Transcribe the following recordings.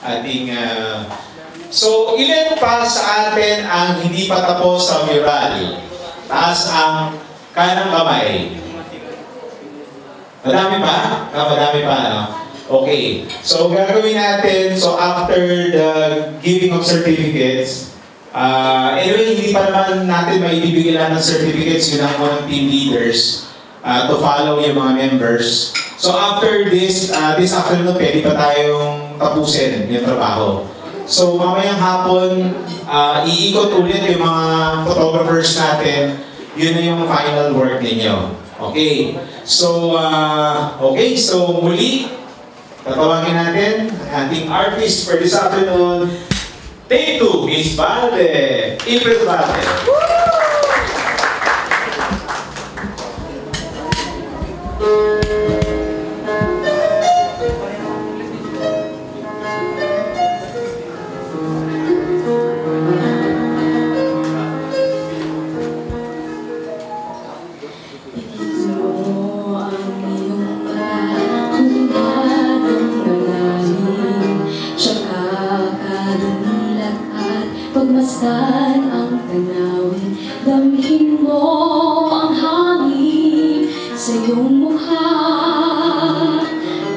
ating so, ilan pa sa atin ang hindi pa tapos sa mural? Taas ang kanang kamay. Madami pa? Madami pa, ano? Okay. So, gagawin natin, so after the giving of certificates, anyway, hindi pa naman natin maibibigyan lahat ng certificates, yun ang mga team leaders to follow yung mga members. So, after this afternoon, pwede pa tayong tapusin yung trabaho. So, mamayang hapon, iikot ulit yung mga photographers natin. Yun na yung final work ninyo. Okay. So, muli, tatawagin natin ang ating artist for this afternoon. Take 2, Miss Balde. April Balde. Pagmasdan ang tanawin, damhin mo ang hangin sa iyong mukha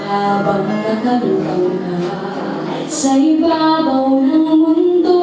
habang nakalutang ka sa ibabaw ng mundo.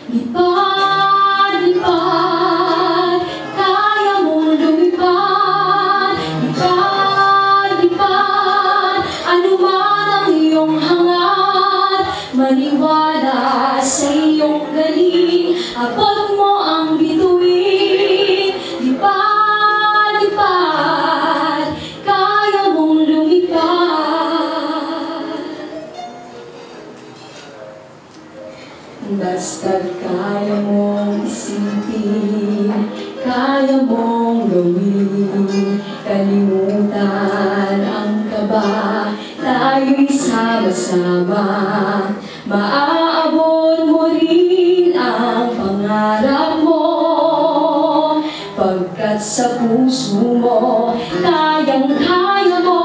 Lipad, lipad, kaya mong lumipad. Lipad, lipad, ano man ang iyong hangat, maniwala sa iyong galing, abot mo ang bituin. Lipad, lipad, kaya mong lumipad. Basta't kaya mong isipin, kaya mong gawin, kalimutan ang kaba, tayo'y sama-sama. Maaabot mo rin ang pangarap mo, pagkat sa puso mo, kayang-kaya mo.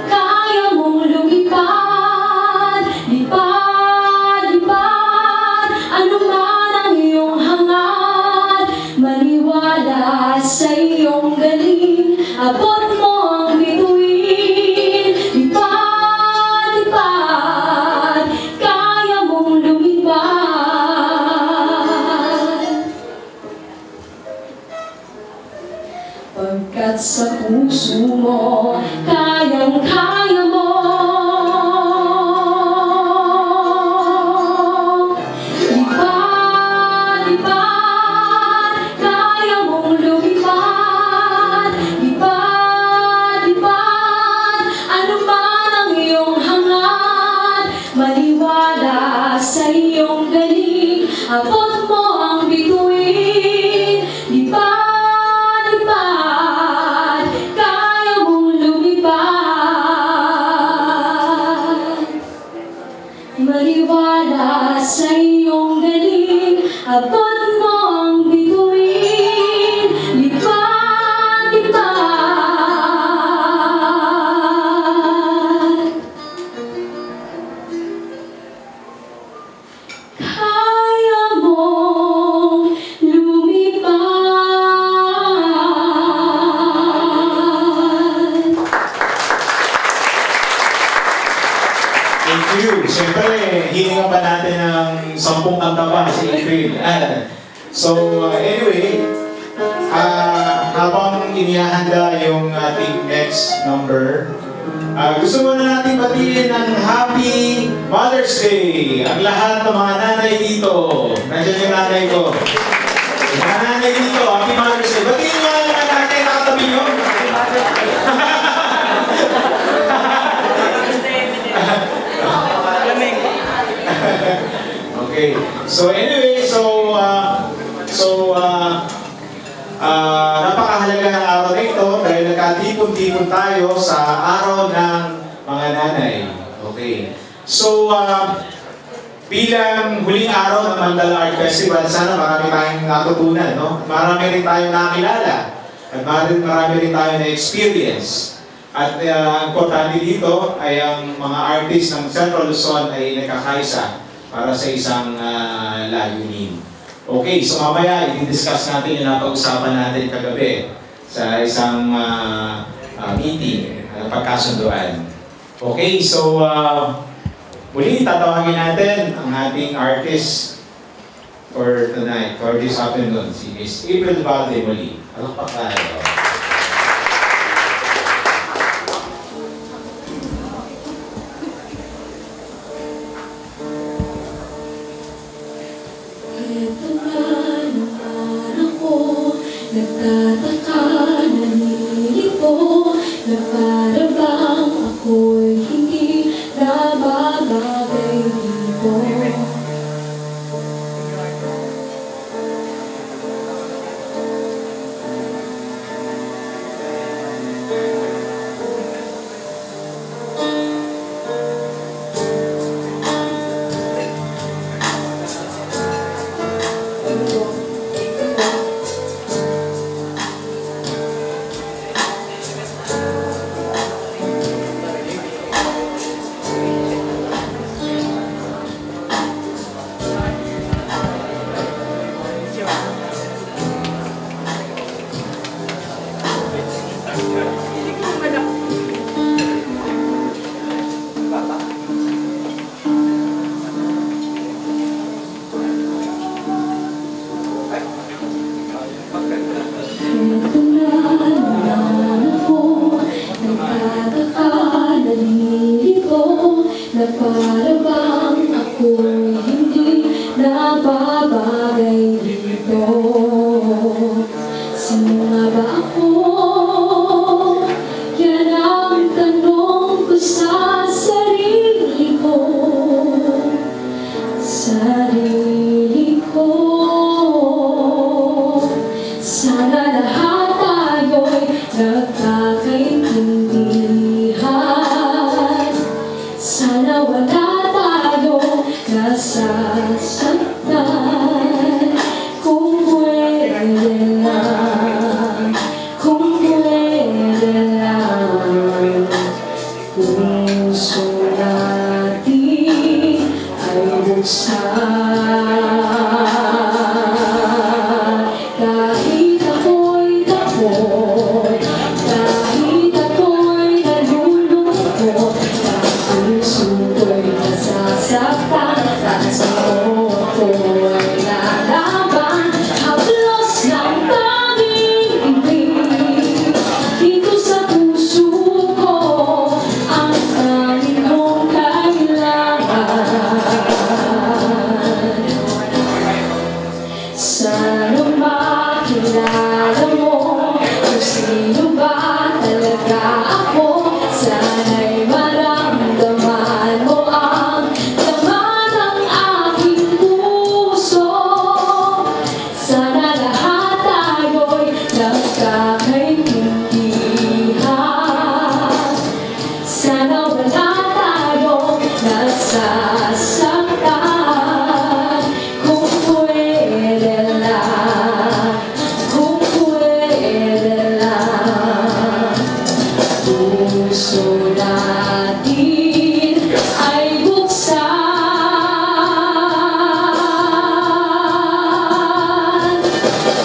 Kaya mong lumipad, lipad, lipad, ano man ang iyong hangat, maniwala sa iyong galing, abot mo ang bituin. Pagkat sa puso mo, kayang-kaya mo. Lipad, lipad, kaya mong lumipad. Lipad, lipad, ano man ang iyong hangat, maniwala sa iyong galing, abot mo ang bituin. Lipad, maniwala sa iyong galing, abot mo ang bituin. Lipad, lipad, kaya mong lumipad. Thank you. Siyempre, hininga pa natin ng 10 kanta pa si April. So, anyway, habang inihahanda yung ating next number, gusto muna natin batiin ng Happy Mother's Day ang lahat ng mga nanay dito. Nandiyan yung nanay ko. Yung mga nanay dito, Happy Mother's Day. Batiin nyo ang mga nanay nakatabi nyo. Okay. So anyway, napakahalaga ng araw na ito dahil nagkatipon-tipon tayo sa araw ng mga nanay. Okay. So, bilang huling araw ng Mandala Art Festival, sana marami tayong natutunan, no? Marami rin tayong nakilala. At marami rin tayo na experience. At ang importante dito ay ang mga artist ng Central Luzon ay nakakaisa para sa isang layunin. Okay, so mamaya i-discuss natin yung napag-usapan natin kagabi sa isang meeting, pagkasunduan. Okay, so muli tatawagin natin ang ating artist for tonight, for this afternoon, si Miss April Valde muli. Alakpak tayo. Nagtataka, nalilito, na para bang ako'y hindi nababagay dito. Na para bang ako'y hindi nababagay dito. Sino nga ba ako? Yan ang tanong ko sa sarili ko. Sarili ko. Sana lahat tayo'y nagkakaintindihan. Sana wala tayo nasasaktan. Kung pwede lang, kung pwede lang, puso natin ay buksan. Kahit ako'y takot, kahit ako'y nalulungkot, puso ko'y nasasaktan, sa ko'y lalaban, haplos ng pag-ibig. Dito sa puso ko, ang tanging kong kailangan. Sana makilala mo kung sino ba talaga ako. Sana'y maramdaman mo ang laman ng aking puso. Sana lahat tayo'y nagkakaintindihan. Sana wala tayong nasasaktan. Kung pwede lang, kung pwede lang, puso natin ay buksan.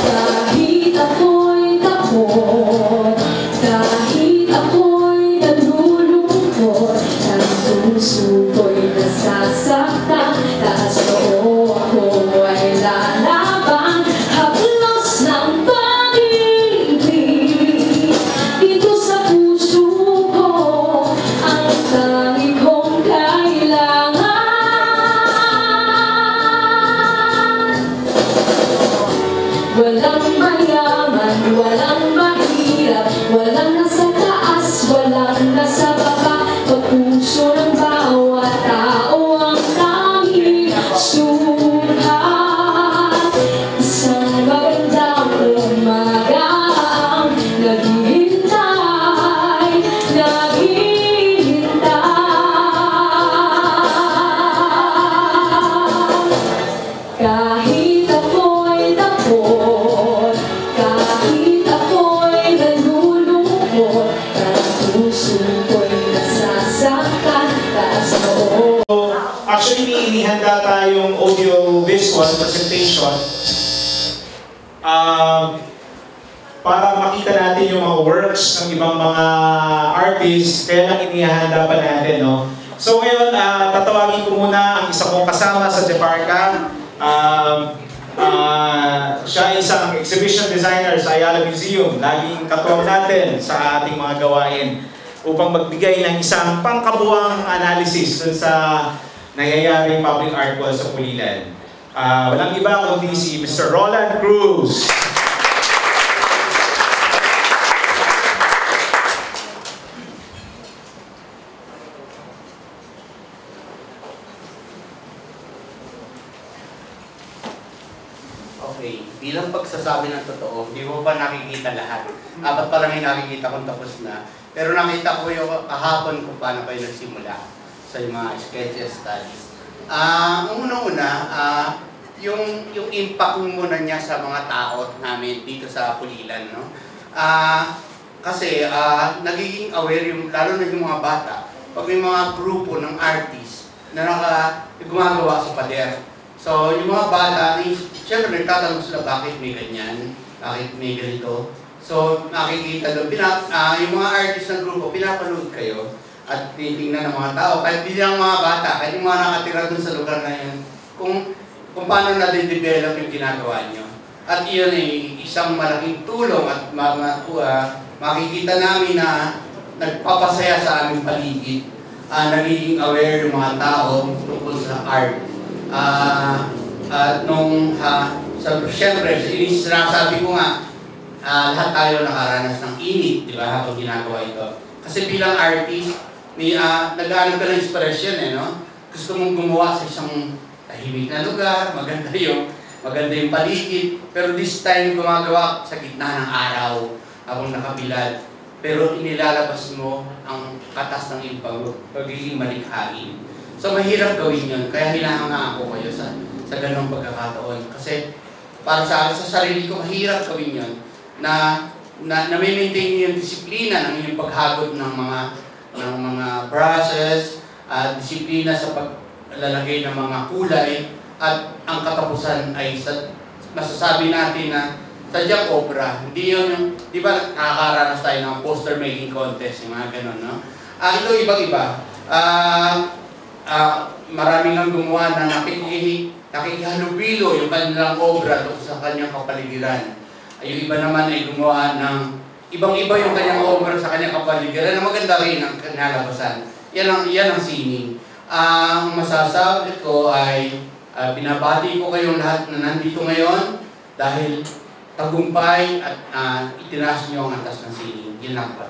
Kahit ako'y takot, kahit ako'y nalulungkot, ang puso ko'y nasasaktan, taas noo ako ay lalaban, haplos ng pag-ibig. Dito sa puso ko, ang tanging kong kailangan. Walang mayaman, walang mahirap, walang nasa taas, walang nasa baba. Pag-puso ng bawat tao ang tanging sukat. Isang magandang umaga ang naghihintay, naghihintay. Kahit ako'y takot, kahit ako'y para makita natin yung mga works ng ibang mga artists, kaya lang inihahanda pa natin, no? So ngayon, tatawagin ko muna ang isa kong kasama sa Jeparka. Siya ay isang exhibition designer sa Ayala Museum. Laging katuwang natin sa ating mga gawain upang magbigay ng isang pangkabuang analysis dun sa nangyayaring public art wall sa Pulilan. Walang iba kundi si Mr. Roland Cruz. Okay, bilang pagsasabi ng totoo, hindi mo pa nakikita lahat. Apat pa lang yung nakikita kung tapos na. Pero nakita ko yung kahapon kung paano kayo nagsimula sa mga sketches studies. Una-una, yung impact muna niya sa mga tao namin dito sa Pulilan, no? Kasi nagiging aware yung, lalo na yung mga bata, pag may mga grupo ng artist na gumagawa sa pader. So, yung mga bata, siyempre nagtatanong sila bakit may ganyan, bakit may ganito. So, nakikita doon, yung mga artist ng grupo, pinapanood kayo at tinitingnan ng mga tao, kahit hindi lang mga bata, kahit yung mga nakatira doon sa lugar na yun, kung paano na-develop yung ginagawa nyo. At iyon ay isang malaking tulong at makikita namin na nagpapasaya sa aming paligid, nagiging aware yung mga tao tungkol sa art. Siyempre, sinasabi ko nga, lahat tayo nakaranas ng init, di ba, habang ginagawa ito. Kasi bilang artist, nag-aanong ka ng inspiration, no? Gusto mong gumawa sa isang tahimik na lugar, maganda yung paligid, pero this time gumagawa sa gitna ng araw, habang nakabilad, pero inilalabas mo ang katas ng iyong pagiging malikhain. So mahirap gawin yun, kaya hinahanga ako kayo sa ganong pagkakataon. Kasi para sa sarili ko, mahirap gawin yun, na na-maintain yung disiplina ng inyong paghagod ng mga brushes, disiplina sa paglalagay ng mga kulay, at ang katapusan ay masasabi natin na sadyang obra. Hindi yun yung, di ba nakakaranas tayo ng poster making contest, yung mga ganon, no? Ito ibang-iba. Maraming ang gumawa na nakikihalubilo yung kanilang obra tungkol sa kanyang kapaligiran. Yung iba naman ay gumawa ng ibang-iba yung kanyang obra sa kanyang kapaligiran na maganda rin ang kinalabasan. Yan ang sining. Ang masasabi ko ay binabati ko kayong lahat na nandito ngayon dahil tagumpay at itinaas nyo ang antas ng sining. Yun lang pa.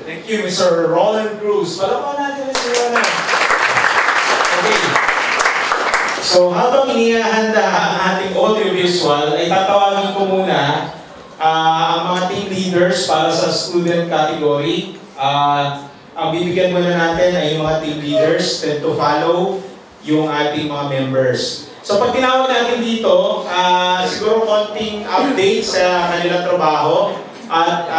Thank you, Mr. Roland Cruz. Palapakan natin, Mr. Roland. Okay. So, habang inihahanda ang ating audiovisual, ay tatawagin ko muna ang mga team leaders para sa student category. Ang bibigyan muna natin ay yung mga team leaders, then to follow yung ating mga members. So, pag tinawag natin dito, siguro konting update sa kanilang trabaho at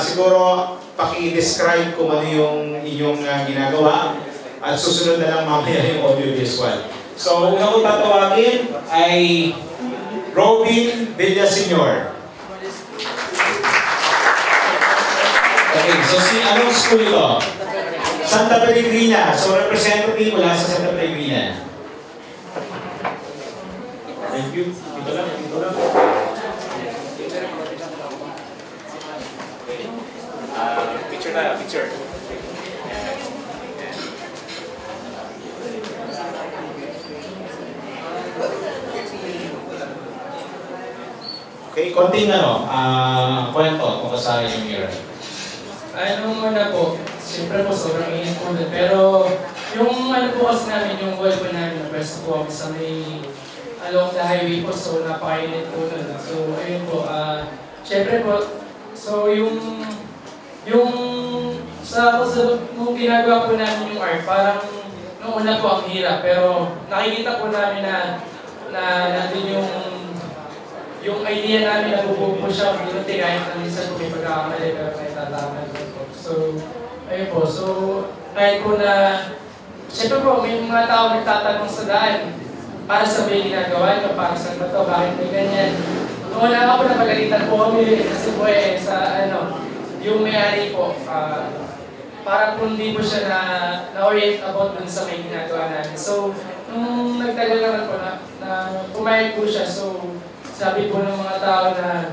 siguro paki-describe kung ano yung inyong ginagawa at susunod na lang mamaya yung audio-visual. So, una ko tatawagin ay Robin Villaseñor. Okay, so anong school ito? Santa Peregrina. So, representative mula sa Santa Peregrina. Thank you. Dito lang, dito lang. Picture na, picture. Okay, konting kwento kung kasali yung mirror. Nung una po, siyempre po sobrang init po din. Pero yung po kasi namin, yung wall po namin, na-press po kami sa may along the highway po, so napakainit po nun. So ayun po, siyempre po, so yung nung ginagawa po namin yung art, parang nung una po ang hirap, pero nakikita po namin na nandun yung idea namin na bubuo po siya, minuti kahit na minsan po may pagkakamali pero may tataman po. So, Ayun po, so kahit po na, syempre po, may mga tao nagtatanong sa daan para sa may ginagawa nyo, para sa ba to, bakit may ganyan. Nung wala ako, napagalitan po kami kasi po sa yung may-ari po, para po hindi po siya na-orient about dun sa may ginagawa namin. So, nung nagtagal naman po na pumayag po siya, so sabi po ng mga tao na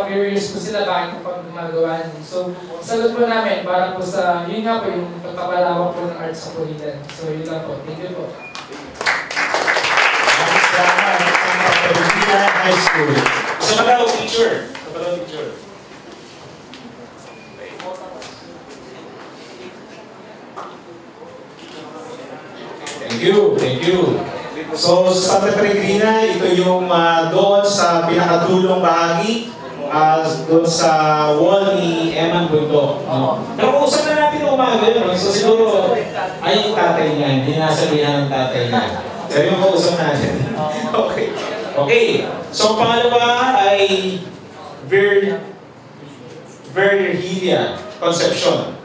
curious po sila bakit po pag gumagawa niyo. So, sagot po namin para po sa, yun nga po yung pagpapalawak po ng arts sa Pulilan. So, yun lang po. Thank you po. Salamat sa Pulilan High School. Sa mga teacher. Thank you. So, sa Santa Peregrina, ito yung doon sa pinakadulong bahagi, doon sa wall ni Eman Bunto. Nakuusap na natin umaga yun. So, siguro, ay yung tatay niya, hindi nasabihan ng tatay niya. Sabi mo, kausap natin. Okay. So, pangalawa ay Virgilia Concepcion.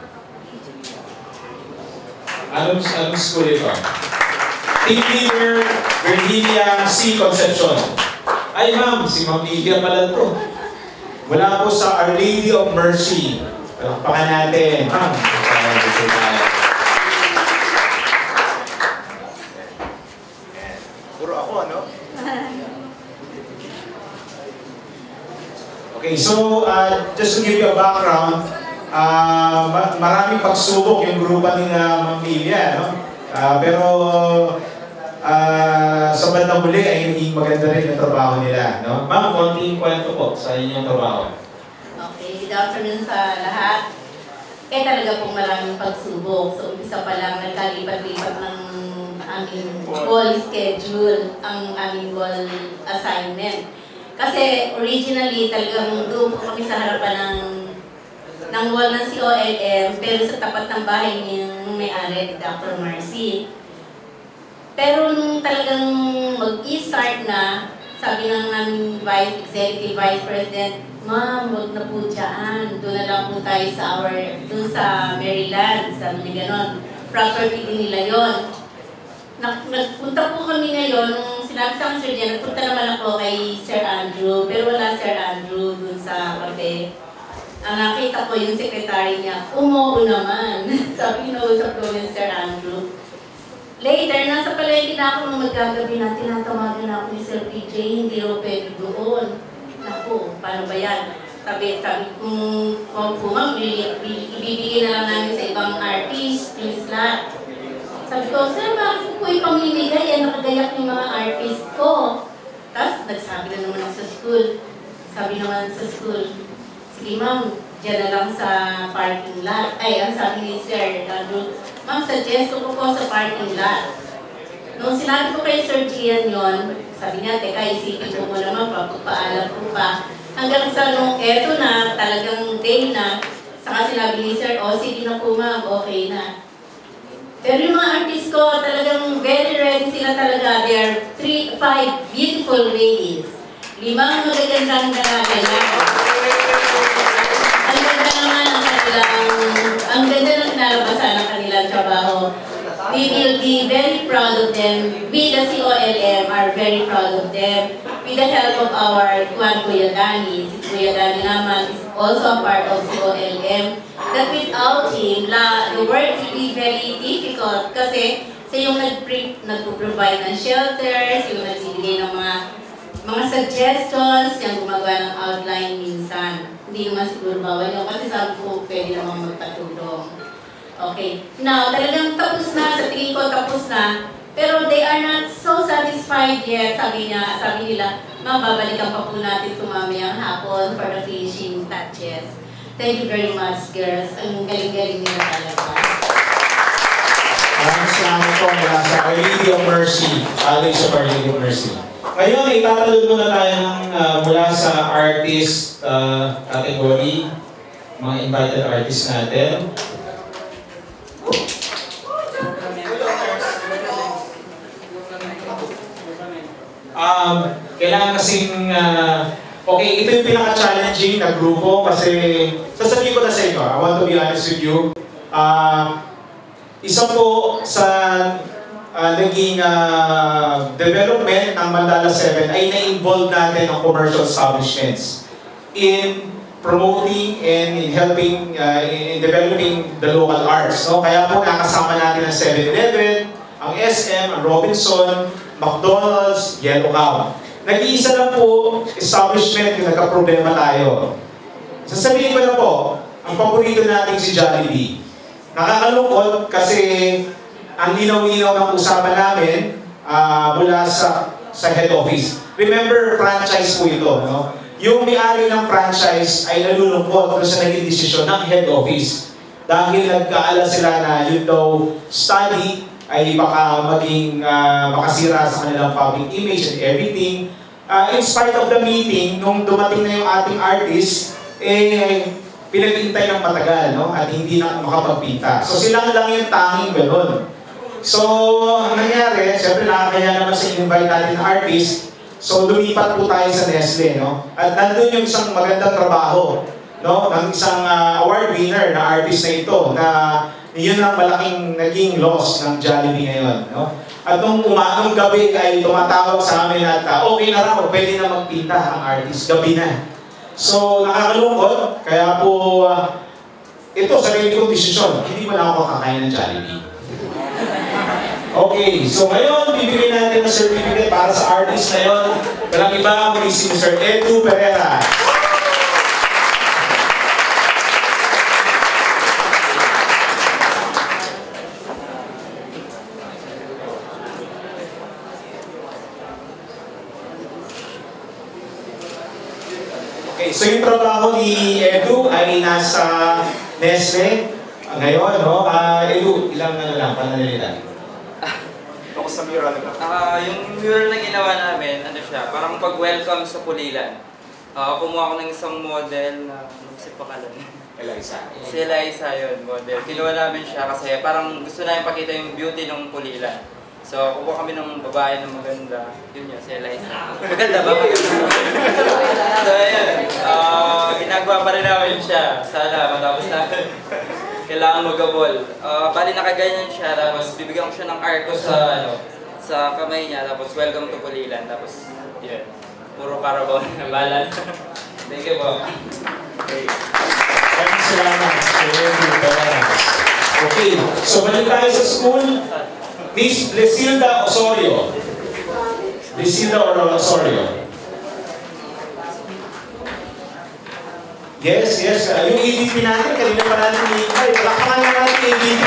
Anong school ito? Team leader, Virginia C. Concepcion. Ay ma'am, si Ma'am Lydia pala ito. Mula po sa Our Lady of Mercy. Palakpakan natin. Ma'am. Puro ako, ano? Okay, so just to give you a background, maraming pagsubok yung grupa ni Ma'am Lydia, no? Pero sa bandang huli ay naging maganda rin yung trabaho nila, no? Ma'am, konting kwento po sa inyong trabaho. Okay, good afternoon sa lahat. Talaga pong maraming pagsubok. So, umpisa pa lang, nagkalipat-lipat ng aming wall schedule, ang aming wall assignment. Kasi originally, talagang doon po kami sa harapan ng wall ng COLM, pero sa tapat ng bahay niyang may-ari, Dr. Marcy. Pero nung talagang mag-i-start na, sabi ng aming Executive Vice President, Ma'am, huwag na po dyan. Doon na lang po tayo doon sa Maryland, sabi niya gano'n. Property din nila yun. Nagpunta po kami ngayon, nung sinabi sa akin, Sir Jen, nagpunta naman ako kay Sir Andrew, pero wala Sir Andrew doon sa cafe. Ang nakita ko yung secretary niya, umuo naman. Sabi, inausap ko yung Sir Andrew. Later, nasa palengke na ako nung magagabi na tinatawagan ako ni Sir PJ, hindi ako pwede doon. Naku, paano ba yan? Sabi kung ma'am, ibibigay na lang namin sa ibang artist, yung slot. Sabi ko, Sir, bakit po ipamimigay? Nakagayak yung mga artist ko. Tapos, nagsabi na naman ako sa school. Sabi naman sa school, sige ma'am, dyan na lang sa parking lot. Ay, ang sabi ni Sir Andrew, ma'am, suggest ko po sa parking lot. Nung sinabi ko kay Sir Gian yun, sabi niya, teka, isipin ko mo naman, pagpapaalam ko pa. Hanggang sa nung eto na, talagang day na, saka sinabi ni Sir, sige na po ma'am, okay na. Pero yung mga artist ko, talagang very ready sila talaga. They are 5 beautiful ladies. 5 magagandang dalaga. Ang ganda naman ang ganda ng nalabasan ng kanilang trabaho. We will be very proud of them. We, the COLM, are very proud of them. With the help of our Kuya Dani. Si Kuya Dani naman is also a part of COLM. That without him, the work will be very difficult kasi siya yung nag-provide ng shelters, yung nagbibigay ng mga suggestions, yung gumagawa ng outline minsan. Hindi naman siguro bawal yun kasi sabi ko pwede namang magpatulong. Okay. Now, talagang tapos na, sa tingin ko tapos na, pero they are not so satisfied yet, sabi nila, ma'am, babalikan pa po natin tumamayang hapon for the finishing touches. Thank you very much, girls. Ang galing-galing nila talaga. Maraming salamat po mula sa Our Lady of Mercy. College of Our Lady of Mercy. Ngayon, itatalog muna tayo mula sa artist category, mga invited artists natin. Kailangan kasing, okay, ito yung pinaka-challenging na grupo kasi sasabihin ko na sa inyo, I want to be honest with you, Isa po sa naging development ng Mandala 7 ay na-involve natin ang commercial establishments in promoting and in helping in developing the local arts. No? Kaya po nakasama natin ang 7-Eleven, ang SM, ang Robinson, McDonald's, Yellow Cow. Nag-iisa lang po establishment yung nagka-problema tayo. Sasabihin ko na po, ang paborito natin si Jollibee. Nakakalungkot kasi ang linaw-linaw ng usapan namin mula sa head office. Remember, franchise po ito. No? Yung may-ari ng franchise ay nalulungkot doon sa naging desisyon ng head office. Dahil nagkaala sila na yun daw study ay baka maging makasira sa kanilang public image and everything. In spite of the meeting, nung dumating na yung ating artist, pinag-hintay ng matagal, no? At hindi na makapagpinta. So silang lang yung tanging gano'n. So, ang nangyari, siyempre nakakaya naman sa invite natin na artist. So, lumipat po tayo sa Nestle, no? At nandun yung isang magandang trabaho, no? Ng isang award winner na artist na ito, na yun ang malaking naging loss ng Jollibee ngayon, no? At nung gabi ay tumatawag sa amin at okay na raw, pwede na magpinta ang artist, gabi na. So, nakakalungkot, kaya po, ito, sarili kong desisyon, hindi mo na ako kakain ng Jollibee. Okay, so ngayon, bibigyan natin ng certificate para sa artist na yun. Walang iba, muli si Mr. Edu Pereira. Okay, so yung trabaho ni Edu ay nasa Nestle. Ngayon, no? Edu, ilang pananalita? Ako sa mural na. Yung mural na ginawa namin, ano siya, parang pag-welcome sa Pulilan. Kumuha ko ng isang model na, ano kasi pangalan? Eliza. Si Eliza yun, model. Kinuha namin siya kasi parang gusto namin pakita yung beauty ng Pulilan. So, kukuha kami ng babae na maganda. Yun yun, si Eliza. Maganda ba? Maganda. So, ayun. Ginagawa pa rin namin siya. Sana, matapos natin. Kailangan mag-abol. Bali nakaganyan siya, tapos bibigyan ko siya ng arco sa kamay niya, tapos welcome to Pulilan, tapos yun, puro Carabao na balan. Thank you po. Okay. Maraming salamat. Okay, so balik tayo sa school. Miss Lesilda Osorio. Lesilda Osorio. Yes. Yung ADP natin, kanina pa natin i-invite. Palakpakan na natin yung ADP,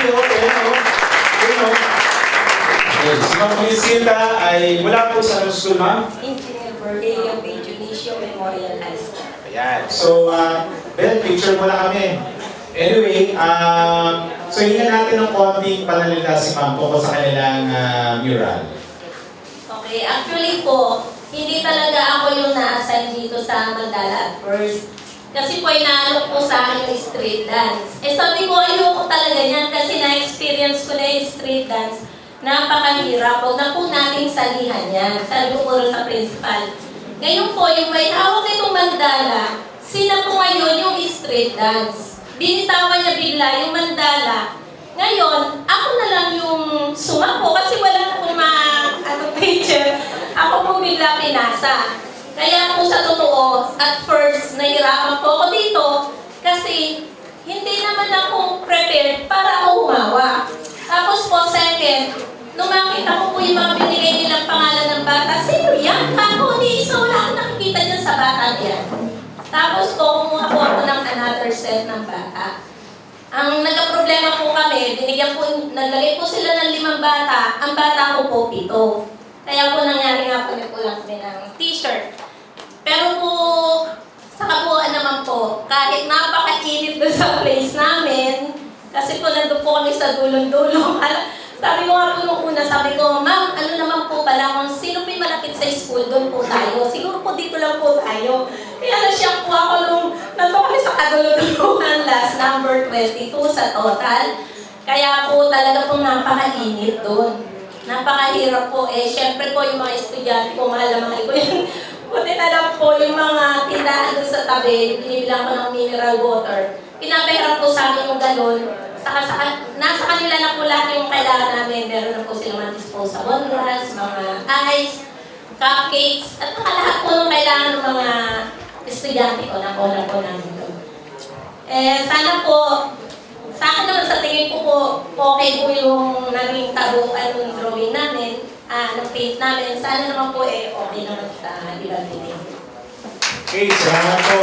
Okay, si Ma'am Lesilda ay mula po sa school, ma'am? Engineer Berleo P. Junicio Memorial High School. Ayan. So, Ben, picture mo na kami. Anyway, so hingan natin ng konting panalita si Ma'am po sa kanilang mural. Okay, actually po, hindi talaga ako yung na-assign dito sa Mandala at first. Kasi po, inaalok po sa akin yung street dance. Sabi ko, ayoko talaga yan kasi na-experience ko na yung street dance. Napakahirap. Huwag na po nating salihan yan. Sabi ko po sa principal. Ngayon po, yung may hawak nitong mandala, sina po ngayon yung street dance. Binitawan niya bigla yung mandala. Ngayon, ako na lang yung sumako kasi wala pong teacher. Ako po bigla pinasa. Kaya po sa totoo, at first, nahirapan po ako dito kasi hindi naman ako prepared para ako humawa. Tapos po, second, nung makita ko po yung mga binigay nilang pangalan ng bata, sino yan? Ako, ni isa, wala akong nakikita dyan sa bata yan. Tapos po, kumuha po ako ng another set ng bata. Ang nagka-problema po kami, naglagay po sila ng 5 bata, ang bata ko po 7. Kaya po nangyari nga po, nagkulang kami ng t-shirt. Pero po, sa kabuuan naman po, kahit napaka-init doon sa place namin, kasi po nandun po kami sa dulong-dulong. Sabi ko nga po nung una, sabi ko, ma'am, ano naman po pala, kung sino po yung malapit sa school, doon po tayo. Siguro po dito lang po tayo. Kaya na-shock po ako nung nandun kami sa kadulong-dulungan, last number 22 sa total. Kaya po talaga pong napaka-init doon. Napakahirap po. Siyempre po yung mga estudyante po, mahal ko yan. Buti na lang po yung mga tindahan doon sa tabi, binibilang ko ng mineral water. Pinapahirap po sa akin yung galon. nasa kanila na po lahat yung kailangan namin. Meron na po silang mga disposable glass, mga ice, cupcakes, at lahat po yung kailangan ng mga estudyante ko na po namin doon. Sana po, sa akin naman sa tingin ko po, okay po yung naging taguan ng drawing namin, ng paint namin. Sana naman po okay naman sa ibang tingin. Okay, salamat po.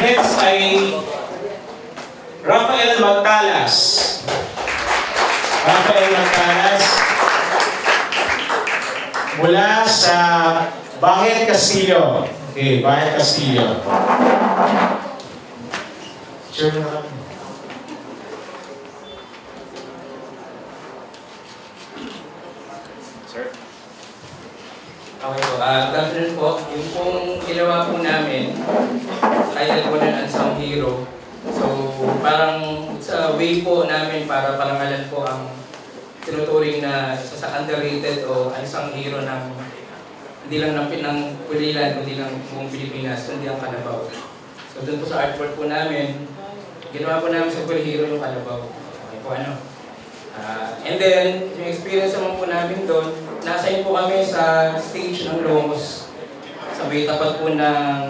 Next ay Rafael Magtalas. Rafael Magtalas mula sa Bayan Castillo. Okay, Bayan Castillo. Sure na kami. Sir? Okay po. Good afternoon po. Yung pong ginawa po namin, title po ng Unsung Hero. So, parang sa way po namin para parangalan po ang tinuturing na isa sa underrated o unsung hero ng hindi lang ng Pulilan, kundi ng buong Pilipinas, kundi ang Kalabaw. So, doon po sa artwork po namin, ginawa po namin sa hero yung Kalabaw. Okay po, ano? And then, yung experience naman po namin doon, nasa po kami sa stage ng Lomos. Sabay tapat po ng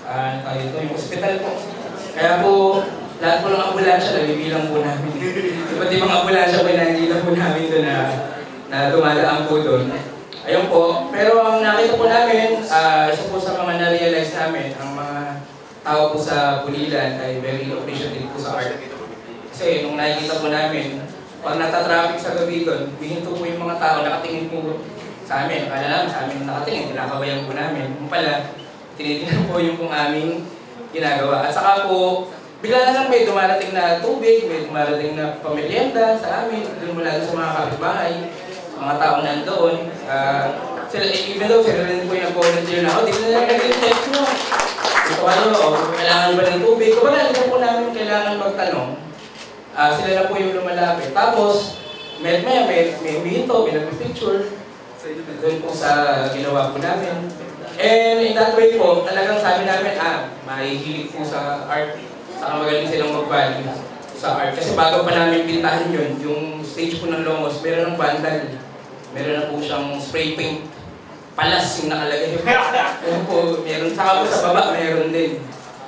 yung hospital po. Kaya po, lahat po ng ambulansya, nabibilang po namin. Iba't ibang ambulansya po nabibilang po namin doon na dumadaan po doon. Ayun po. Pero ang nakita po namin, isa po sa mga na-realize namin, ang mga tao po sa Pulilan ay very appreciative po sa art. Kasi nung nakikita po namin, pag natatraffic sa gabi doon, bihinto po yung mga tao, nakatingin po sa amin. Akala namin sa amin nakatingin, tinakabayan po namin. Kung pala, tinitingnan po yung kung aming ginagawa. At saka po, bigla na lang may dumarating na tubig, may dumarating na pamilyenda sa amin, doon mula sa mga kapitbahay, mga taong nandoon. Even though sila rin po yung nag-volunteer na, di na lang nag-text mo. Ito kailangan ba ng tubig? Kumbaga, hindi po namin kailangan magtanong. Sila na po yung lumalapit. Tapos, may humihinto, may nagpipicture. Doon po sa ginawa po namin. And in that way po, talagang sabi namin, mahihilig po sa art. Saka magaling silang mag-value sa art. Kasi bago pa namin pintahan yun, yung stage po ng Lomos, meron ng vandal. Meron na po siyang spray paint. Palas yung nakalagay. Meron po, meron. Saka po sa baba, meron din.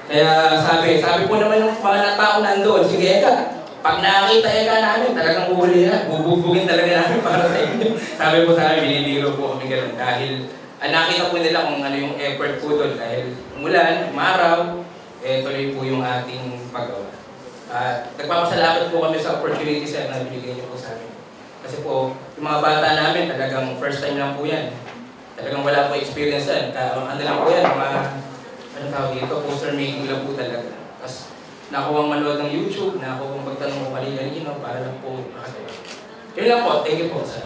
Kaya sabi po naman yung mga tao nandoon, sige Eka, pag nakakita Eka namin, talagang uhuli na. Bubugin talaga namin para sa inyo. Sabi po sa amin, binibiro po kami gano'n. Dahil nakita po nila kung ano yung effort po doon. Dahil umulan, umaraw, tuloy po yung ating paggawa. Nagpapasalamat po kami sa opportunity na binigay niyo po sa amin. Kasi po, yung mga bata namin, talagang first time lang po yan. Talagang wala po experience yan. Ano lang po yan, poster making lang po talaga. Tapos, nakuha manood ng YouTube, nakuha magtanong ko kanina, para lang po makagawa. Yun lang po, thank you po, sir.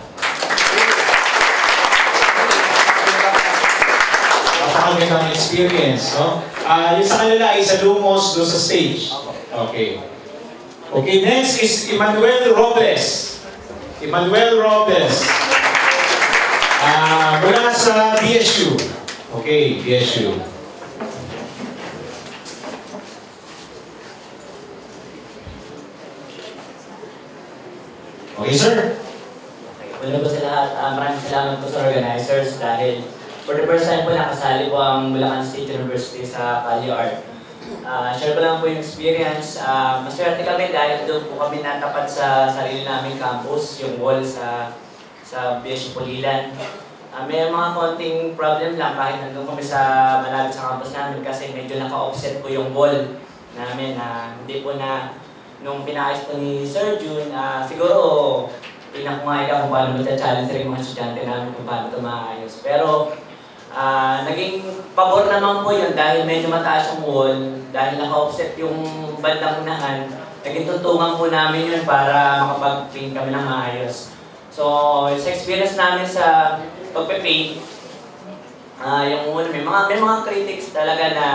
Napakagandang experience, no? Yung sa kanila ay sa Lumos, doon sa stage. Okay. Okay, next is Emmanuel Robles. Emmanuel Robles. Mula sa BSU. Okay, BSU. Okay, sir. Una po sa lahat, maraming salamat po sa organizers dahil for the first time po nakasali po ang Bulacan State University sa Cali Art. Share ko lang po yung experience. Maswerte kami dahil doon po kami natapat sa sarili naming campus, yung wall sa BSU Pulilan. May mga konting problem lang kahit nandun kami sa malapit sa campus namin kasi medyo naka-offset po yung wall namin. Hindi po na nung pinaayos po ni Sir June, siguro pinakumaga kung paano magta-challenge rin mga estudyante namin kung paano ito maayos. Pero naging pabor naman po yun dahil medyo mataas yung wall, dahil naka-offset yung bandang unahan, naging tuntungan po namin yun para makapag-paint kami ng maayos. So, sa experience namin sa pagpe-paint, yung una, may mga critics talaga na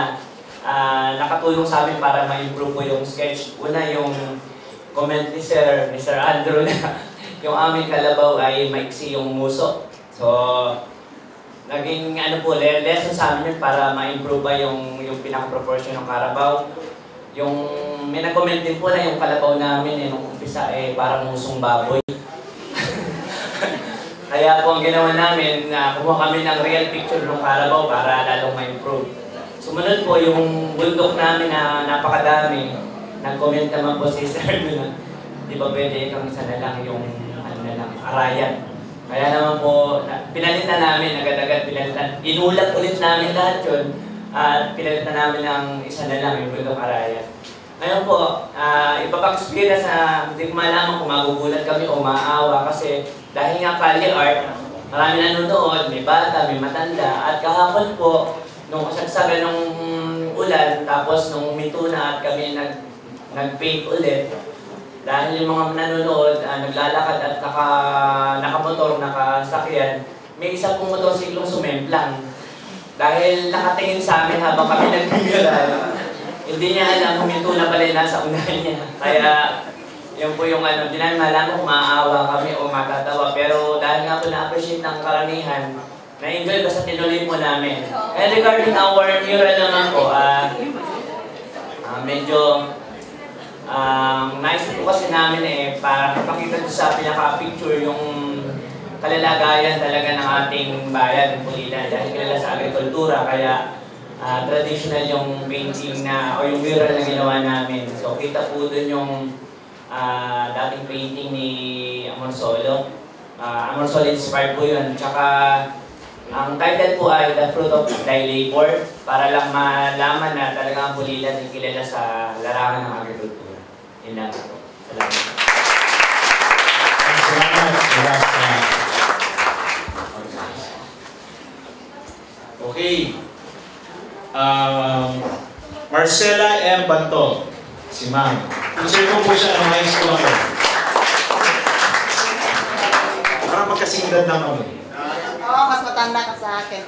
nakatulong sa amin para ma-improve po yung sketch. Una, yung comment ni Sir Andrew na yung aming kalabaw ay maiksi yung muso. So, naging lesson sa amin yun para ma-improve ba yung pinaka-proportion ng karabaw. yung may nag-comment din po na yung kalabaw namin nung umpisa parang musong baboy. Kaya po ang ginawa namin, kumuha kami ng real picture ng kalabaw para lalong ma-improve. Sumunod po yung bundok namin na napakadami. Nag-comment naman po si Sir na di ba pwede kang isa na lang yung arayan. Kaya naman po, pinalitan namin agad-agad, inulat ulit namin lahat yun at pinalitan namin ng isa na lang yung bundok arayan. Ngayon po, iba pang experience na hindi ko malaman kung magugulat kami o maawa kasi dahil nga Kali Art, marami nanonood, may bata, may matanda at kahapon po, nung kasagsagan ng ulan, tapos nung huminto na at kami nag-paint ulit, dahil yung mga nanonood, naglalakad at nakamotor, nakasakyan, may isa pong motosiklong sumemplang. Dahil nakatingin sa amin habang kami nagbibiral, hindi niya alam, huminto na pala nasa unahan niya. Kaya, yun po yung di namin malaman kung maaawa kami o matatawa. Pero dahil nga po na-appreciate ng karamihan, na-enjoy basta tinuloy po namin. And regarding our mural naman po, medyo naisip po kasi namin para pakita doon sa pinaka-picture yung kalalagayan talaga ng ating bayan ng Pulilan dahil kilala sa agrikultura kaya traditional yung painting na o yung mural na ginawa namin. So kita po doon yung dating painting ni Amor Solo. Amor Solo inspired po yun. Tsaka ang title po ay The Fruit of Thy Labor para lang malaman na talaga ang Pulilan ay kilala sa larangan ng agrikultura. Yun lang po. Salamat. Salamat. Okay. Marcela M. Banto. Si Ma'am. Teacher ko po siya ng high school ako. Parang magkasingdad na kami. Oo, mas matanda ka sa akin.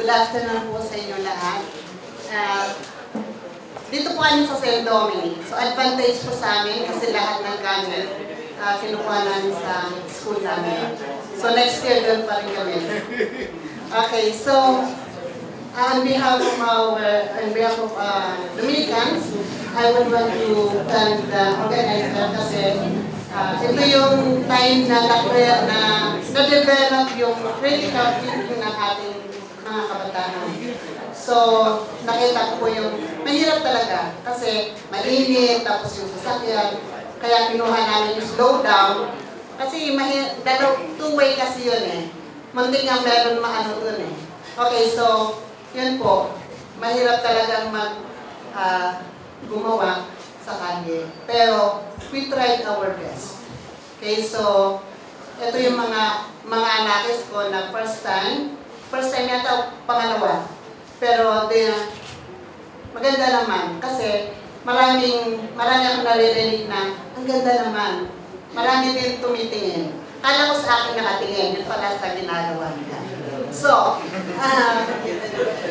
Good afternoon po sa inyo lahat. Dito po kami sa St. Dominic. So advantage po sa amin kasi lahat ng gamit kinukuha namin sa school namin. So next year doon pa rin kami. Okay, so on behalf of Dominicans, I would want to thank the organizer kasi ito yung time na na-develop yung critical thinking ng ating mga kabataan. So, nakita ko yung mahirap talaga kasi mainit, tapos yung sasakyan. Kaya kinuha namin yung slow down. Kasi two-way kasi yun eh. Muntik nga meron maano dun eh. Okay, so, yun po. Mahirap talagang gumawa sa kalye. Pero, we tried our best. Okay, so, ito yung mga anakis ko na first time yata pangalawa. Pero maganda naman kasi marami akong naririnig na ang ganda naman. Marami din tumitingin. Kala ko sa akin nakatingin, yun pala sa ginagawa nila. So,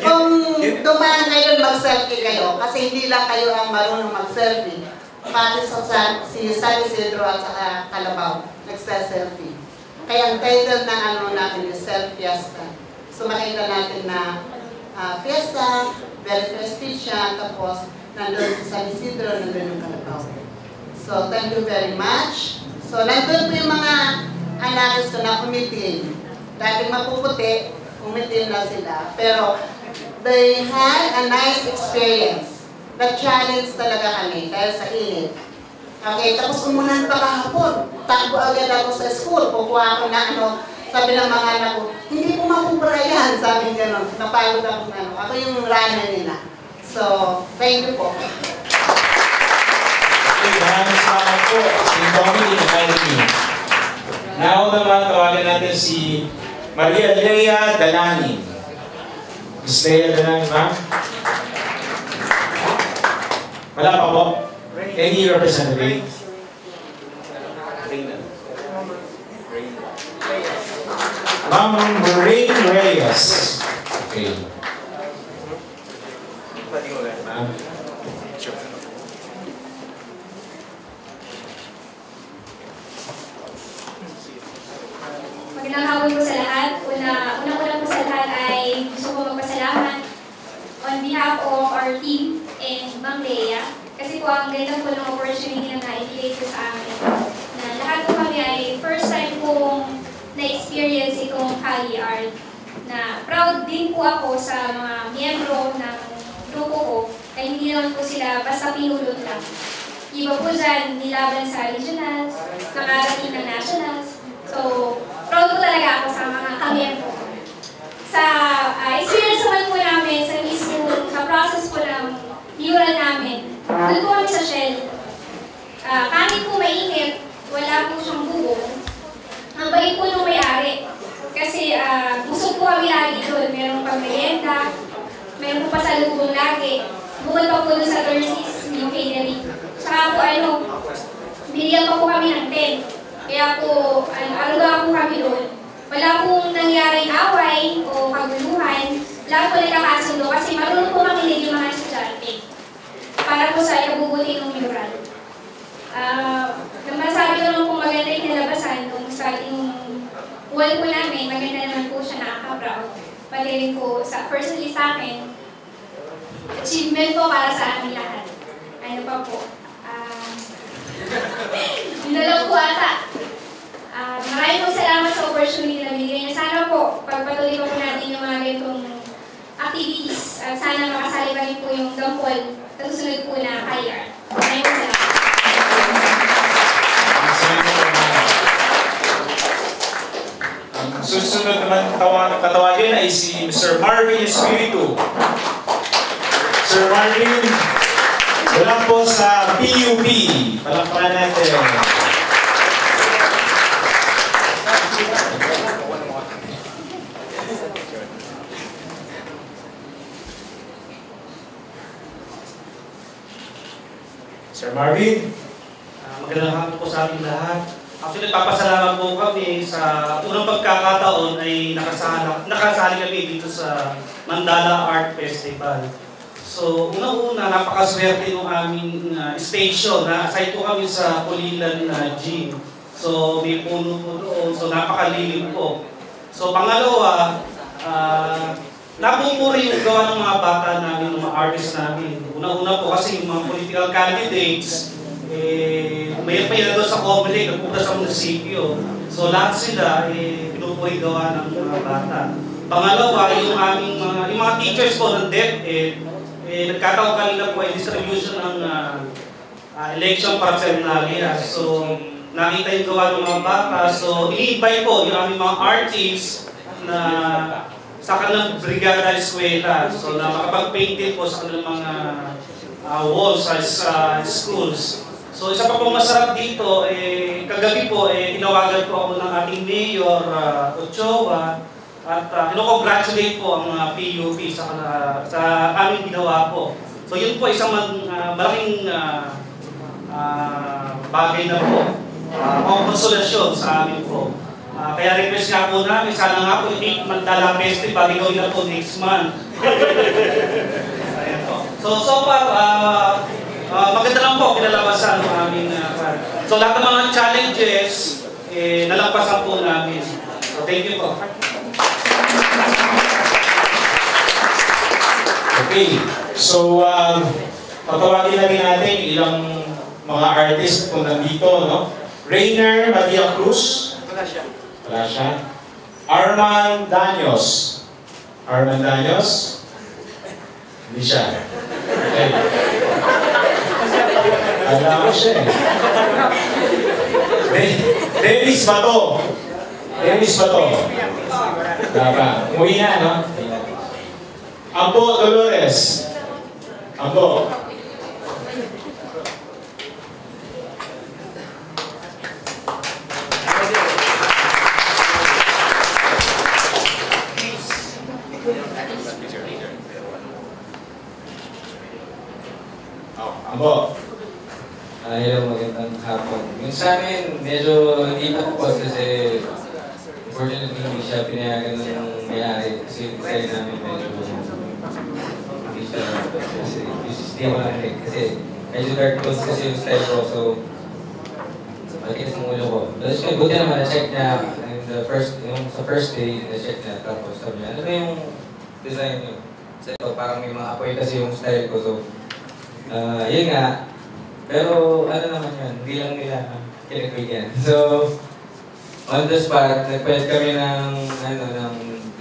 kung dumaan kayo mag-selfie kayo, kasi hindi lang kayo ang marunong mag-selfie. Pati si San Isidro at saka Kalabaw, nagsa-selfie. Kaya ang title ng natin is Self-Fiesta. So makita natin na fiesta, very festive siya, tapos nandun si San Isidro, nandun yung Kalabaw. So thank you very much. So nandun po yung mga anakis ko na umitim. Dating mapuputi, umitim na sila. Pero they had a nice experience. Nag-challenge talaga kami dahil sa init. Okay, tapos umulan pa kahapon. Takbo agad ako sa school. Kukuha ako na sabi ng mga anak ko, hindi po mapupura yan. Sabi gano'n. Napagod ako na ako yung runner nila. So, thank you po. Okay, maraming salamat po. Si Dominic Academy. Now naman, tawagan natin si Maria Lea Dalani. Miss Lea Dalani, ma'am? Wala pa po? Any representative? Ma'am Maureen Reyes. Okay. Ma'am. Magandang hapon po sa lahat. Unang-una po sa lahat ay gusto ko magpasalamat on behalf of our team and Ma'am Lea. Kasi po ang ganda po ng opportunity na naibigay po sa amin. Na lahat po kami ay first time pong na-experience itong Kali Art. Na proud din po ako sa mga miyembro ng grupo ko. Kaya hindi naman po sila basta pinulot lang. Iba po dyan, nilaban sa regionals, nakarating ng nationals. So, proud po talaga ako sa mga kamiyembro ko. Sa experience naman po namin sa mismo, sa process po ng mural namin, doon po kami sa Shell. Kahit po mainit, wala po siyang bubong. Ang bait po nung may-ari. Kasi busog po kami lagi doon. Merong pang-merienda, meron po pasalubong lagi. Bukod pa po doon sa Thursdays, yung catering. Saka po binigyan pa po kami ng tent. Kaya po, aluga po kami doon. Wala pong nangyaring away o kaguluhan. Lahat po nagkakasundo kasi marunong po makinig yung mga estudyante. Para po sa ikabubuti ng mural. Masabi ko lang po maganda yung nalabasan nung wall po namin, maganda naman po siya, nakaka-proud. Pati rin po, personally sa akin, achievement po para sa amin lahat. Ano pa po? Yun na lang po ata. Maraming po salamat sa opportunity na binigay niya. Sana po, pagpatuloy po natin yung mga ganitong activities at sana makasali pa rin po yung Dampol sa susunod po na KR. Maraming po salamat. Susunod naman katawagin ay si Mr. Marvin Espiritu. Sir Marvin, wala po sa PUP. Palakpakan natin. Sir Marvin. Magandang hapon po sa ating lahat. Actually, papasalamat po kami sa unang pagkakataon ay nakasali kami dito sa Mandala Art Festival. So, unang-una, napakaswerte ng aming station. Na-assign po kami sa Pulilan Gym. So, may puno po doon. So, napakalilim po. So, pangalawa, napupuri yung gawa ng mga bata namin, ng mga artists namin. Una-una po kasi yung mga political candidates, may doon sa Comelec, nagpunta sa munisipyo. So lahat sila, pinupuri gawa ng mga bata. Pangalawa, yung mga teachers po ng DepEd, nagkataon kanina po ay distribution ng election paraphernalia. So nakita yung gawa ng mga bata. So ini-invite po yung aming mga artists na sa kanilang brigada eskwela. So na makapag-painted po sa kanilang mga walls sa schools. So isa pa pong masarap dito, kagabi po, tinawagan po ako ng ating Mayor Ochoa at kino-congratulate po ang PUP sa aming ginawa po. So yun po isang malaking bagay na po, konsolasyon sa amin po. Kaya request nga po namin, sana nga po yung 8 Mandala Festival, gawin na po next month. Ayan po. So far, maganda lang po kinalabasan ng aming so lahat ng mga challenges, nalampasan po namin. So thank you po. Okay, so patawagin na rin natin ilang mga artist kung nandito, no? Rainer Maria Cruz. Wala siya. Wala siya. Arman Daños. Arman Daños? Hindi siya. Okay. Alam ko siya Dennis Bato. Dennis Bato. Dapat. Umuwi na, no? Ambo Dolores. Ambo. Ambo. Hello, magandang hapon. Yung sa amin, medyo hindi focus kasi unfortunately hindi siya pinayagan ng may-ari kasi yung design namin medyo hindi siya kasi yung kasi medyo dark tones kasi yung style ko so makikita sa ulo ko. Tapos buti naman na-check niya yung sa first day, na-check niya, tapos sabi niya, ano ba yung design niyo? So, parang may mga apoy kasi yung style ko, so, yun nga. Pero, ano naman yun, hindi lang nila kinagwigyan. So, on the spot, nagpalit kami ng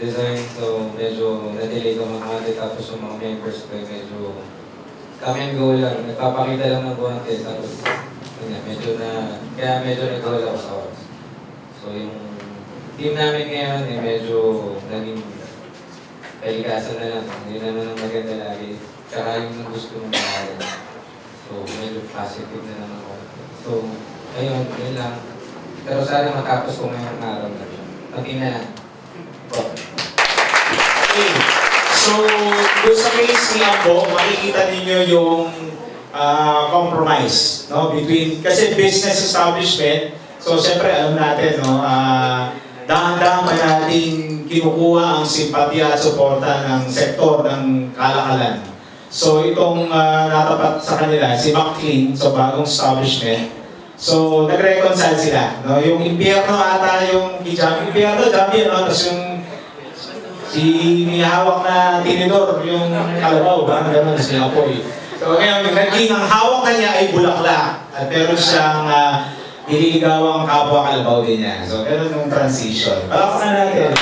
design, so medyo na-delay ko mga konti, tapos yung mga members ko medyo kami ang go lang, nagpapakita lang ng konti, tapos kaya medyo nag-go ako sa oras. So yung team namin ngayon medyo naging kalikasan na lang, hindi naman ang maganda lagi, tsaka yung gusto mong mahal. So medyo positive na naman ako. So ayun, yun lang. Pero sana matapos ko ngayong araw na yun. Pati na lang. Okay. So, doon sa case ni Ambo, makikita ninyo yung compromise, no, between, kasi business establishment, so siyempre alam natin, no, dahan-dahan pa natin kinukuha ang simpatya at suporta ng sektor ng kalakalan. So itong natapat sa kanila, si McLean, so bagong establishment, so nag-reconcile sila, no, yung impyerno ata yung Jamie, impyerno, Jamie, no, tapos yung si hawak na tinidor, yung kalabaw, ba? Gano'n si Apoy. So ngayon, naging ang hawak na niya ay bulaklak. At meron siyang nililigawang kapwa kalabaw din niya. So gano'n yung transition. Palakpakan natin.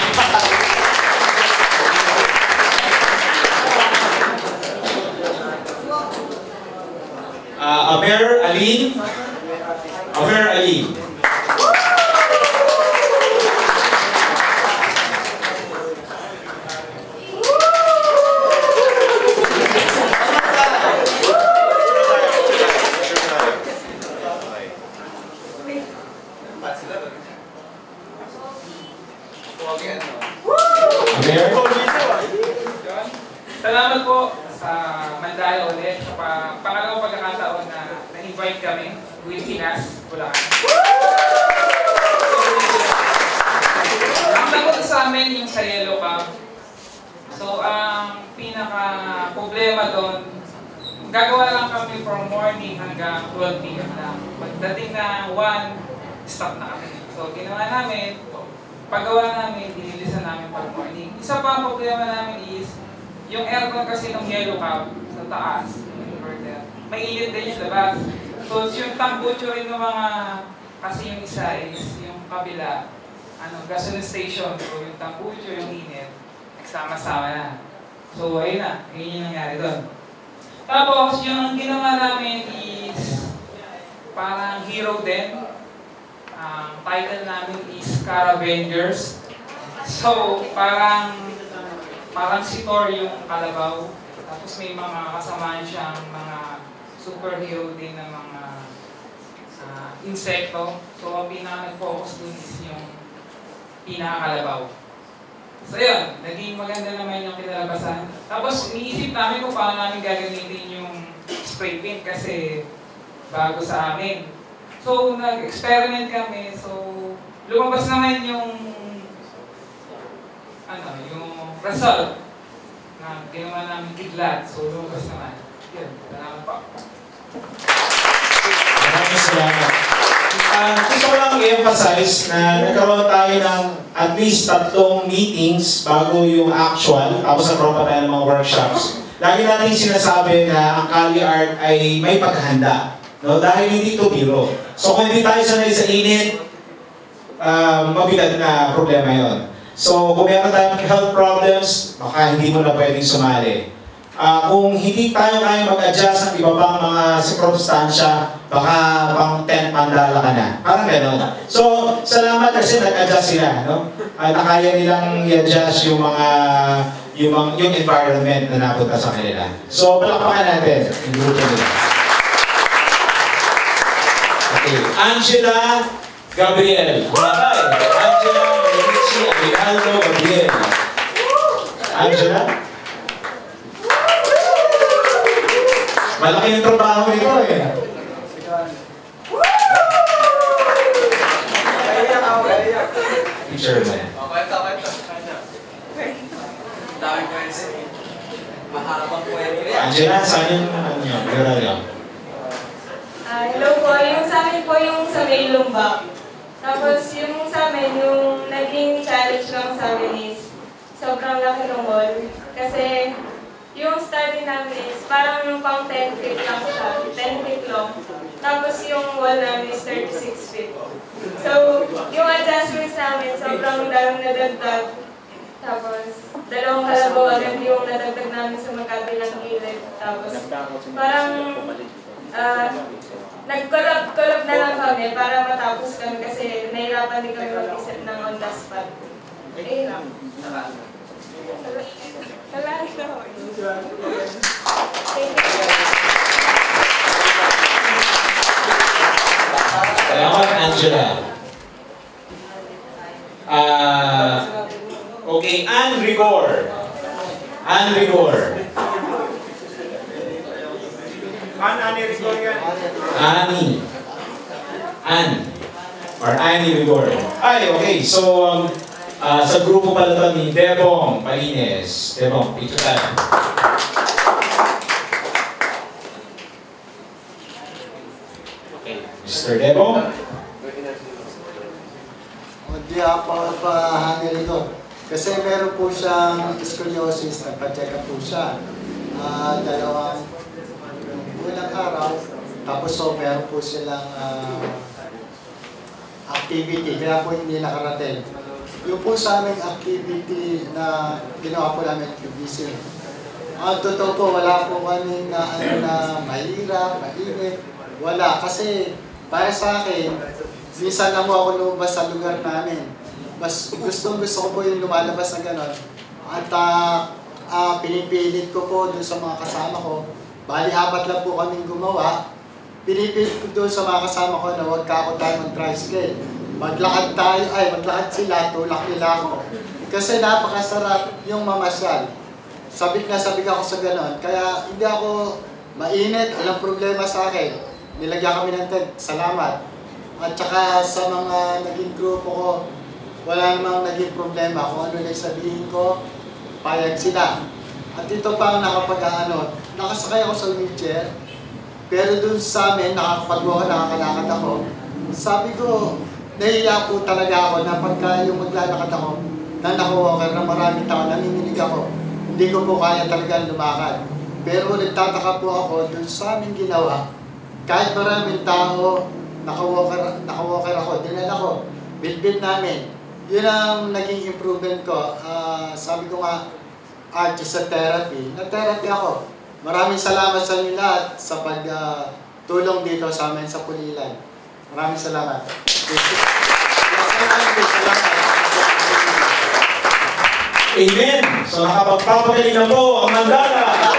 Amer Aline. Amer Aline. Salamat po sa Mandala ulit sa pangalawang pagkakataon na na-invite kami with Pinas, Bulacan. Ang lagot sa amin yung sa Yellow Cab. So ang pinaka-problema doon, gagawa lang kami from morning hanggang 12 p.m. lang. Pagdating na 1, stop na kami. So ginawa namin, paggawa namin, dinilisan namin pag morning. Isa pa ang problema namin is, yung aircon kasi ng Yellow Cab sa taas, yung inverter, may init din yung labas. So yung tambucho rin ng mga, kasi yung isa is yung kabila, gasoline station. So yung tambucho, yung init, nagsama-sama na. So ayun na, yun yung nangyari doon. Tapos yung ginawa namin is parang hero din. Ang title namin is Caravengers. So parang si Thor yung kalabaw, tapos may mga kasamaan siyang mga superhero din na mga insekto. So ang pinaka-focus dun is yung pinaka-kalabaw. So yun, naging maganda naman yung kinalabasan. Tapos iniisip namin kung paano namin gagamitin yung spray paint kasi bago sa amin. So nag-experiment kami, so lumabas naman yung result na ginawa namin kidlat. So, lumabas naman. Yun, salamat po. Maraming salamat. Gusto ko lang i-emphasize na nagkaroon tayo ng at least 3 meetings bago yung actual, tapos nagkaroon pa tayo ng mga workshops. Lagi natin sinasabi na ang Kali Art ay may paghahanda, no? Dahil hindi ito biro. So kung hindi tayo sanay sa init, mabigat na problema yon. So, kung meron tayong health problems, baka hindi mo na pwedeng sumali. Kung hindi tayo kaya mag-adjust ng iba pang mga circumstansya, baka pang 10 mandala ka na. Parang gano'n. So, salamat kasi nag-adjust sila, no? Nakaya nilang i-adjust yung environment na napunta sa kanila. So, palakpakan natin yung grupo nila. Okay. Angela Gabriel. Hi. Angela Aguinaldo Gabriel. Angela? Malaki yung trabaho nito eh. Picture mo yan. Angela, saan yung viral yun? Hello po, yung sa amin po yung sa may lumbak. Tapos yung sa amin, yung sa amin is sobrang laki ng wall. Kasi yung study namin is parang yung pang 10 feet lang siya, 10 feet long. Tapos yung wall namin is 36 feet. So, yung adjustments namin, sobrang daming nadagdag. Tapos, 2 kalabaw agad yung nadagdag namin sa magkabilang gilid. Tapos, parang nag-collab na lang kami para matapos kami kasi nahirapan din kami mag-isip ng on the spot. Ayun lang. Wala na. Thank you. Salamat, Angela. Okay, Ann Rigor. Ann Rigor. Ani Rigor yan. Annie. Ann. Or Annie Rigor. Ay, okay. So, sa grupo pala ito ni Debong Palines. Debong, picture tayo. Okay, Mr. Debong. Hindi ako pa-handle ito. Kasi meron po siyang scoliosis, nagpa-check up po siya. 2 ilang araw, tapos so meron po silang activity, kaya po hindi nakarating. Yung po sa aming activity na ginawa po namin QBC. Ang totoo po, wala po kami na mahirap, mainit, wala. Kasi para sa akin, minsan na mo ako lumabas sa lugar namin. Mas gusto ko po yung lumalabas na gano'n. At pinipilit ko po doon sa mga kasama ko. Bali, 4 lang po kaming gumawa. Pinipilit ko doon sa mga kasama ko na huwag ka ako tayo mag-tricycle. Maglakad sila, tulak nila ako. Kasi napakasarap yung mamasyal. Sabik ako sa ganon. Kaya hindi ako mainit, walang problema sa akin. Nilagyan kami ng tent, salamat. At saka sa mga naging grupo ko, wala namang naging problema. Kung ano na sabihin ko, payag sila. At ito pa ang nakasakay ako sa wheelchair. Pero dun sa amin, nakakalakad ako. Sabi ko, nahiya po talaga ako na pagka yung maglalakad ako, na naka-walker na maraming tao, nanginginig ako. Hindi ko po kaya talaga lumakad. Pero nagtataka po ako dun sa aming ginawa. Kahit maraming tao, naka-walker ako, dinala ko, build namin. Yun ang naging improvement ko. Sabi ko nga, art is a therapy. Nag-therapy ako. Maraming salamat sa inyo lahat sa pagtulong dito sa amin sa Pulilan. Maraming salamat. Amen! So nakapagpapagaling na po ang mandala.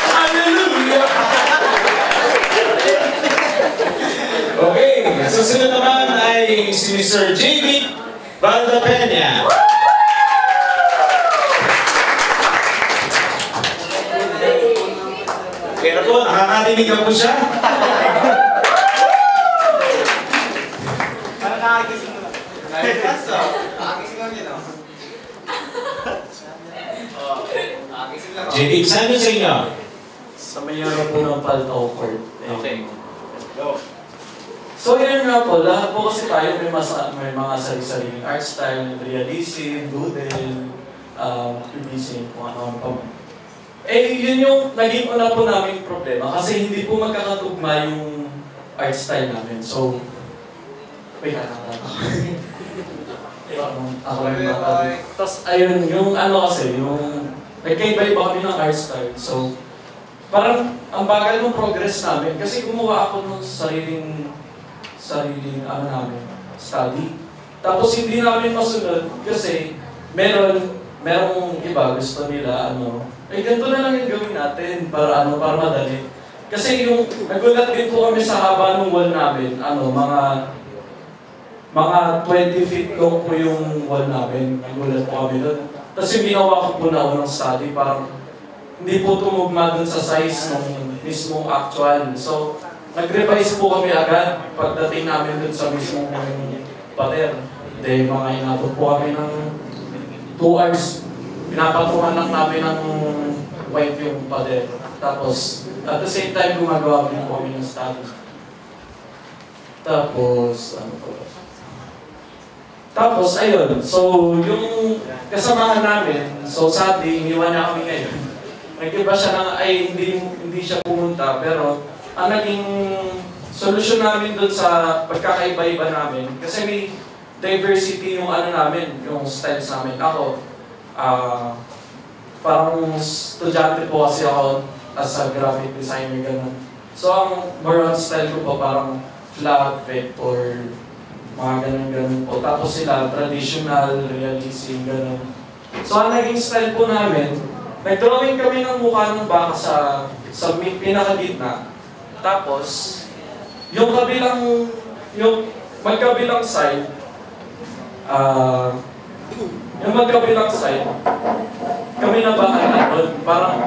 Hallelujah! Okay, susunod naman ay si Mr. JB Valdapena. Pero po, nakakarinig na po siya. Parang nakagising mo lang. Nakagising lang yun, JB, saan yun sa inyo? Sa mayroon po ng Paltao Court. Okay. Go. So yun nga po, lahat po kasi tayo may mga sari-sariling art style, realism, doodle, cubism, kung ano pa man. Eh, yun yung naging una po namin problema kasi hindi po magkakatugma yung art style namin. So, wait, ako lang yung matabi. Tapos, ayun, yung ano kasi, yung nagkaiba-iba kami ng art style. So, parang ang bagal ng progress namin kasi gumawa ako ng sariling study. Tapos hindi namin masunod kasi merong iba gusto nila ganito na lang yung gawin natin para madali. Kasi yung nagulat din po kami sa haba ng wall namin, mga 20 feet long po yung wall namin. Nagulat po kami doon. Tapos yung ginawa ko po na unang study, parang hindi po tumugma dun sa size ng mismong actual. So, nag-revise po kami agad pagdating namin dun sa mismong pader. Then, mga inabot po kami ng 2 hours. Pinapatungan lang namin ng white yung pader. Tapos, at the same time, gumagawa din po kami ng study. Tapos, ano po? Tapos, ayun. So, yung kasamahan namin, so sadly, iniwan na kami ngayon. Nag-iba siya ng, hindi siya pumunta, pero ang naging solusyon namin dun sa pagkakaiba-iba namin, kasi may diversity yung ano namin, yung styles namin. Ako, parang estudyante po kasi ako as a graphic designer, gano'n. So, ang more on style ko po parang flat, vector, mga ganun-ganun po. Tapos sila, traditional, realism, ganun. So, ang naging style po namin, nag-drawing kami ng mukha ng baka sa pinakagitna. Tapos, yung magkabilang side, kami na bahala doon. Parang,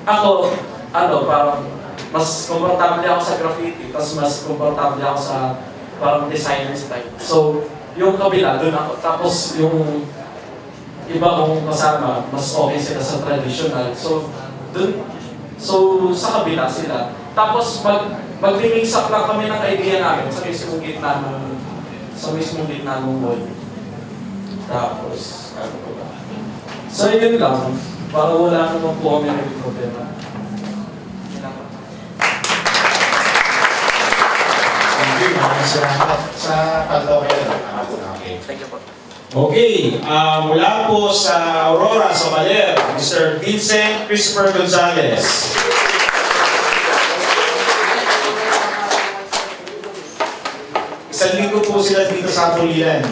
ako, parang, mas komportable ako sa graffiti, tapos mas komportable ako sa parang designer style. So, yung kabila, doon ako. Tapos, yung iba kong kasama, mas okay sila sa traditional. So, doon, sa kabila sila. Tapos, mag-mix up lang kami ng idea namin sa mismong gitna ng wall. Tapos, ano ko ba? So, yun lang. Para wala naman po kami ng problema. Maraming salamat sa pag-okay. Thank you po. Okay, mula po sa Aurora, sa Baler, Mr. Vincent Christopher Gonzalez. Isang linggo po sila dito sa Pulilan.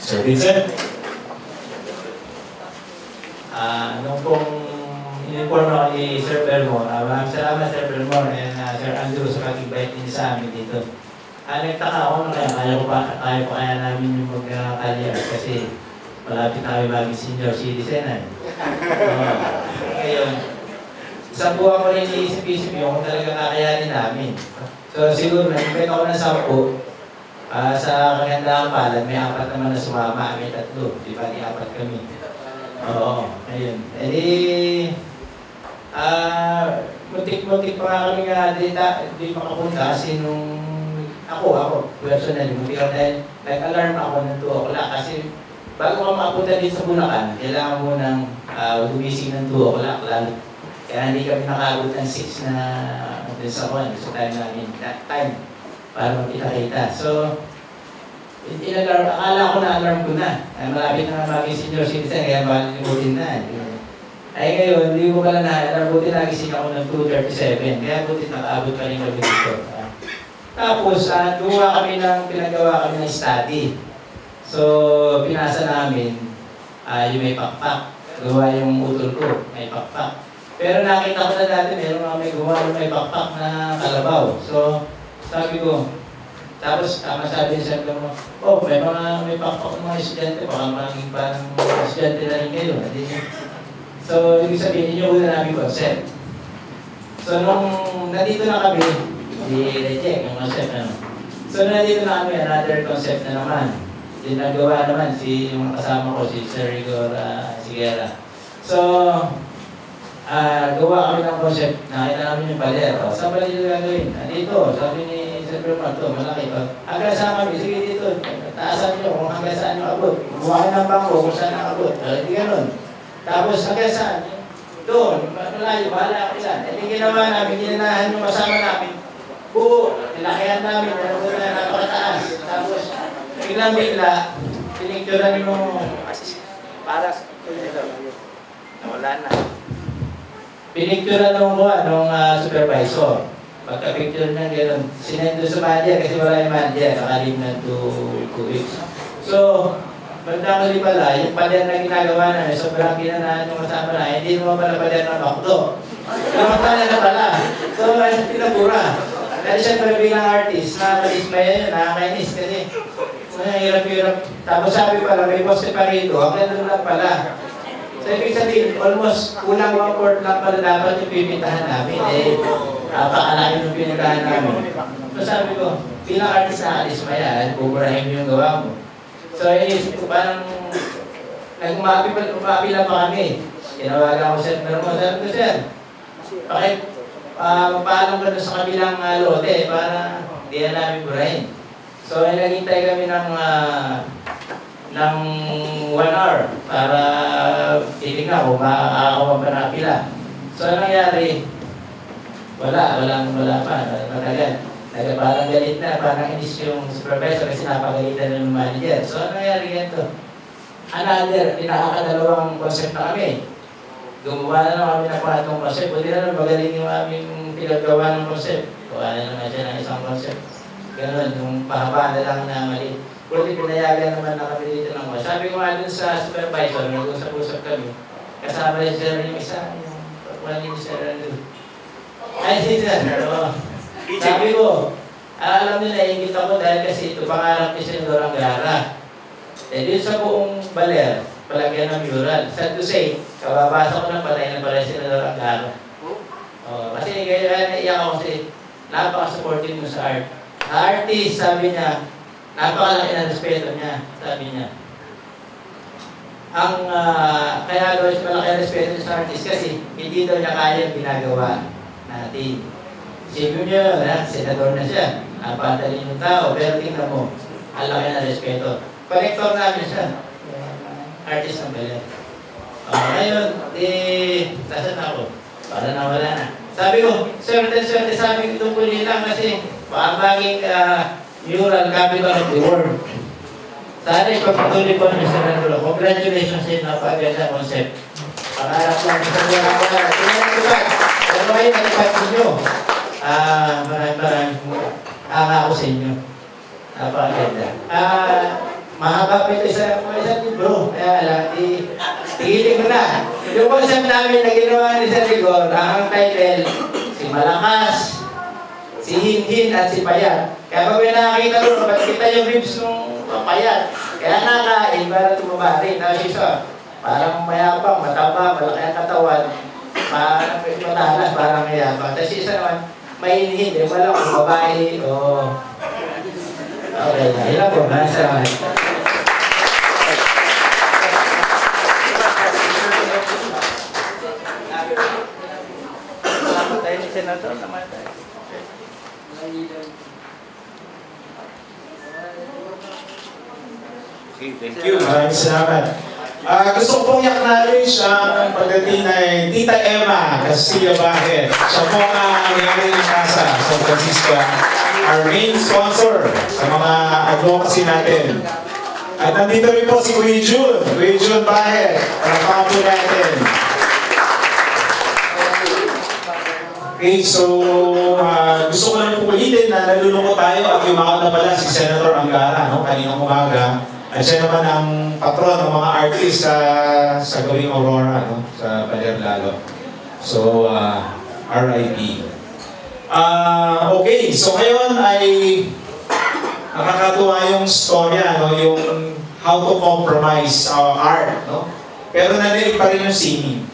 Sir Vincent? Nung pong in-inform ako ni Sir Belmore, maraming salamat Sir Belmore and Sir Andrew sa pag-invite niyo sa amin dito. Nagtaka ako na kaya namin yung mag-career kasi malapit na kami maging senior citizen. Ngayon, isang buwan ko rin iisip-isip yung talaga kakayanin namin. So siguro, nag-invite ako ng 10. Sa kagandaang palad, may 4 naman na sumama, may 3. Di ba, di 4 kami. Oo, ayun. Muntik pa nga kami nga di makapunta kasi nung ako, personally, muntik ako dahil nag-alarm ako ng 2 o'clock kasi bago ka makapunta dito sa Bulacan, kailangan mo ng gumising ng 2 o'clock lalo. Kaya hindi kami nakaabot ng 6 na dun sa time namin, para magkita-kita. So, akala ko na-alarm ko na. Malapit na maging senior citizen, kaya malimutin na. Ay ngayon, hindi ko pala na-alarm. Buti nagising ako ng 2:37. Kaya buti nakaabot pa rin kami dito. Tapos, pinagawa kami ng study. So, pinasa namin yung may pakpak. Gawa yung utol ko, may pakpak. Pero nakita ko na dati, meron may gawa yung may pakpak na kalabaw. So, sabi ko, tapos sabi niya mo, may pakpak ng mga estudyante, baka maging parang estudyante na rin kayo. So, ibig sabihin, yun yung namin concept. So, nung nandito na kami, i-reject yung concept na. So, nandito na kami, another concept na naman. Nagawa naman yung kasama ko, si Sir Rigor Sigera. So, gawa kami ng concept, nakita namin yung baler. Saan ba dito gagawin? Dito, sabi ni Sir Belmore, malaki pa. Hanggang saan kami? Sige dito, taasan nyo kung hanggang saan nyo abot. Buhain ng bangko kung saan nakabot. Hindi ganun. Tapos hanggang saan? Doon, malayo, bahala ako yan. Hindi ginawa namin, ginanahan yung kasama namin. Buo, nilakihan namin, nalagod na napakataas. Tapos, biglang-bigla, pinicturan mo para nawala na. Pinicturan nung supervisor. Pagka-picture na gano'n, sinendo sa manager kasi wala yung manager, nakalim na 2 weeks. So, bandang pala, yung pader na ginagawa na, sobrang ginanahan yung kasama na, hindi naman pala pader ng bakdo. Namatala na pala. So, pinapura. Dahil siyempre bilang artist, nakaka-dismaya yun, nakakainis kasi hirap-hirap. Tapos sabi pala, may poste pa rito, hanggang doon lang pala. So, ibig sabihin, almost kulang 1/4 lang pala dapat yung pipintahan namin. Napakalaki ng pinuntahan namin. So sabi ko, bilang artist na alis maya, buburahin mo yung gawa mo. So inisip ko parang umapi lang pa kami. Tinawagan ko sir, pero sabi ko sir, bakit magpaalam ka doon sa kabilang lote para hindi na namin burahin. So naghintay kami ng 1 hour para titignan kung makakakuha pa na pila. So anong nangyari? Wala pa, matagal. Parang galit na, parang inis yung supervisor kasi napagalitan ng manager. So anong nangyari ganito? Another, pinakakadalawang concept na kami. Gumawa na naman kami ng pangatong concept. Buti na naman magaling yung aming pinagawa ng concept. Gawa na naman siya ng isang concept. Ganun, yung pahabaan na lang na mali. Buti pinayagan naman na kami dito ng mga. Sabi ko nga dun sa supervisor, nag-usap-usap kami. Kasama rin siya rin yung isa, yung pagkuhanin ni Sir Rando. Ay, si Sir, sabi ko, alam nyo, naingit ako dahil kasi ito pangarap ni Senador Angara. Dito sa buong baler, palagyan ng mural. Sad to say, kababasa ko ng palay na pala Senador Angara. Kasi kaya naiyak ako kasi napaka-supportive mo sa art. Artist, sabi niya, napakalaki na respeto niya, sabi niya. Kaya daw malaki ang respeto sa artist kasi hindi daw niya kaya yung ginagawa natin. Isipin niyo, senador na siya, napatalin yung tao, pero tingnan mo, ang laki na respeto. Connector namin siya, artist ng bayan. Ngayon, nasan ako? Para nawala na. Sabi ko, swerte sabi ko tungkol lang kasi baging mural capital of the world. Sana ipagpatuloy po namin sa Randulo. Congratulations sa inyo, napaganda concept. Pangarap lang sa mga pangarap. Tingnan ko ba? Pero kayo natipad ninyo. Maraming ako sa inyo. Napaganda. Mahaba pa ito isang libro. Kaya lang, tigiling ko na. Yung concept namin na ginawa ni Sir Rigor, ang title, si Malakas, si Hinhin at si Payat. Kaya pag may nakakita doon, ba't kita yung ribs ng Payat? Kaya nakain para tumaba rin. Tapos isa, parang mayabang, mataba, malaki ang katawan, matalas, parang mayabang. Tapos isa naman, may Hinhin, walang babae, okay, ilan po, nasa tayo ni Senator naman tayo. Okay, thank you. Maraming salamat. Gusto ko pong i-acknowledge ang pagdating na Tita Emma Casilla Bahet. Siya po ang nangyari ng Casa San Francisco, our main sponsor sa mga advocacy natin. At nandito rin po si Kuya Jun Bahet. Palakpakan po natin. Okay, so gusto ko lang po ulitin na nalulungkot tayo at yumakot na pala si Senator Angara, kaninang umaga. At siya naman ang patron ng mga artist sa gawing Aurora, sa Baler Lalo. So, RIP. Okay, so ngayon ay nakakatuwa yung storya, yung how to compromise art. Pero nanaig pa rin yung singing.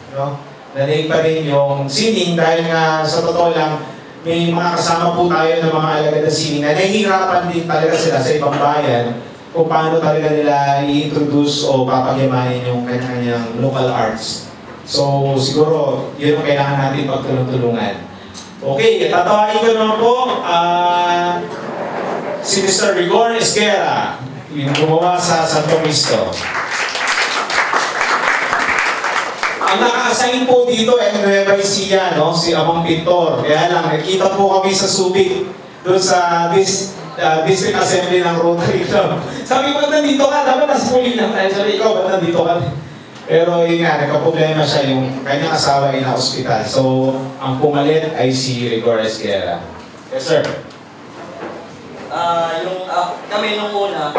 Nanaig pa rin yung singing dahil nga sa totoo lang, may mga kasama po tayo ng mga alagad na singing na nahihirapan din talaga sila sa ibang bayan kung paano talaga nila i-introduce o papagyamanin yung kanya-kanyang local arts. So, siguro, yun ang kailangan natin pagtulong-tulungan. Okay, tatawagin ko naman po si Mr. Rigor Esguera, yung gumawa sa Santo Cristo. Ang naka-assign po dito ay Nueva Ecija, si Amang Pintor. Kaya lang, nakita po kami sa Subic doon sa District Assembly ng Rotary Club. Sabi ko, ba't nandito ka? Dapat nasa puli lang tayo. Sabi ko, ba't nandito ka? Pero yun nga, nagka-problema siya yung kanyang asawa ay na-hospital. So, ang pumalit ay si Rigor Esguera. Yes, sir. Kami nung una,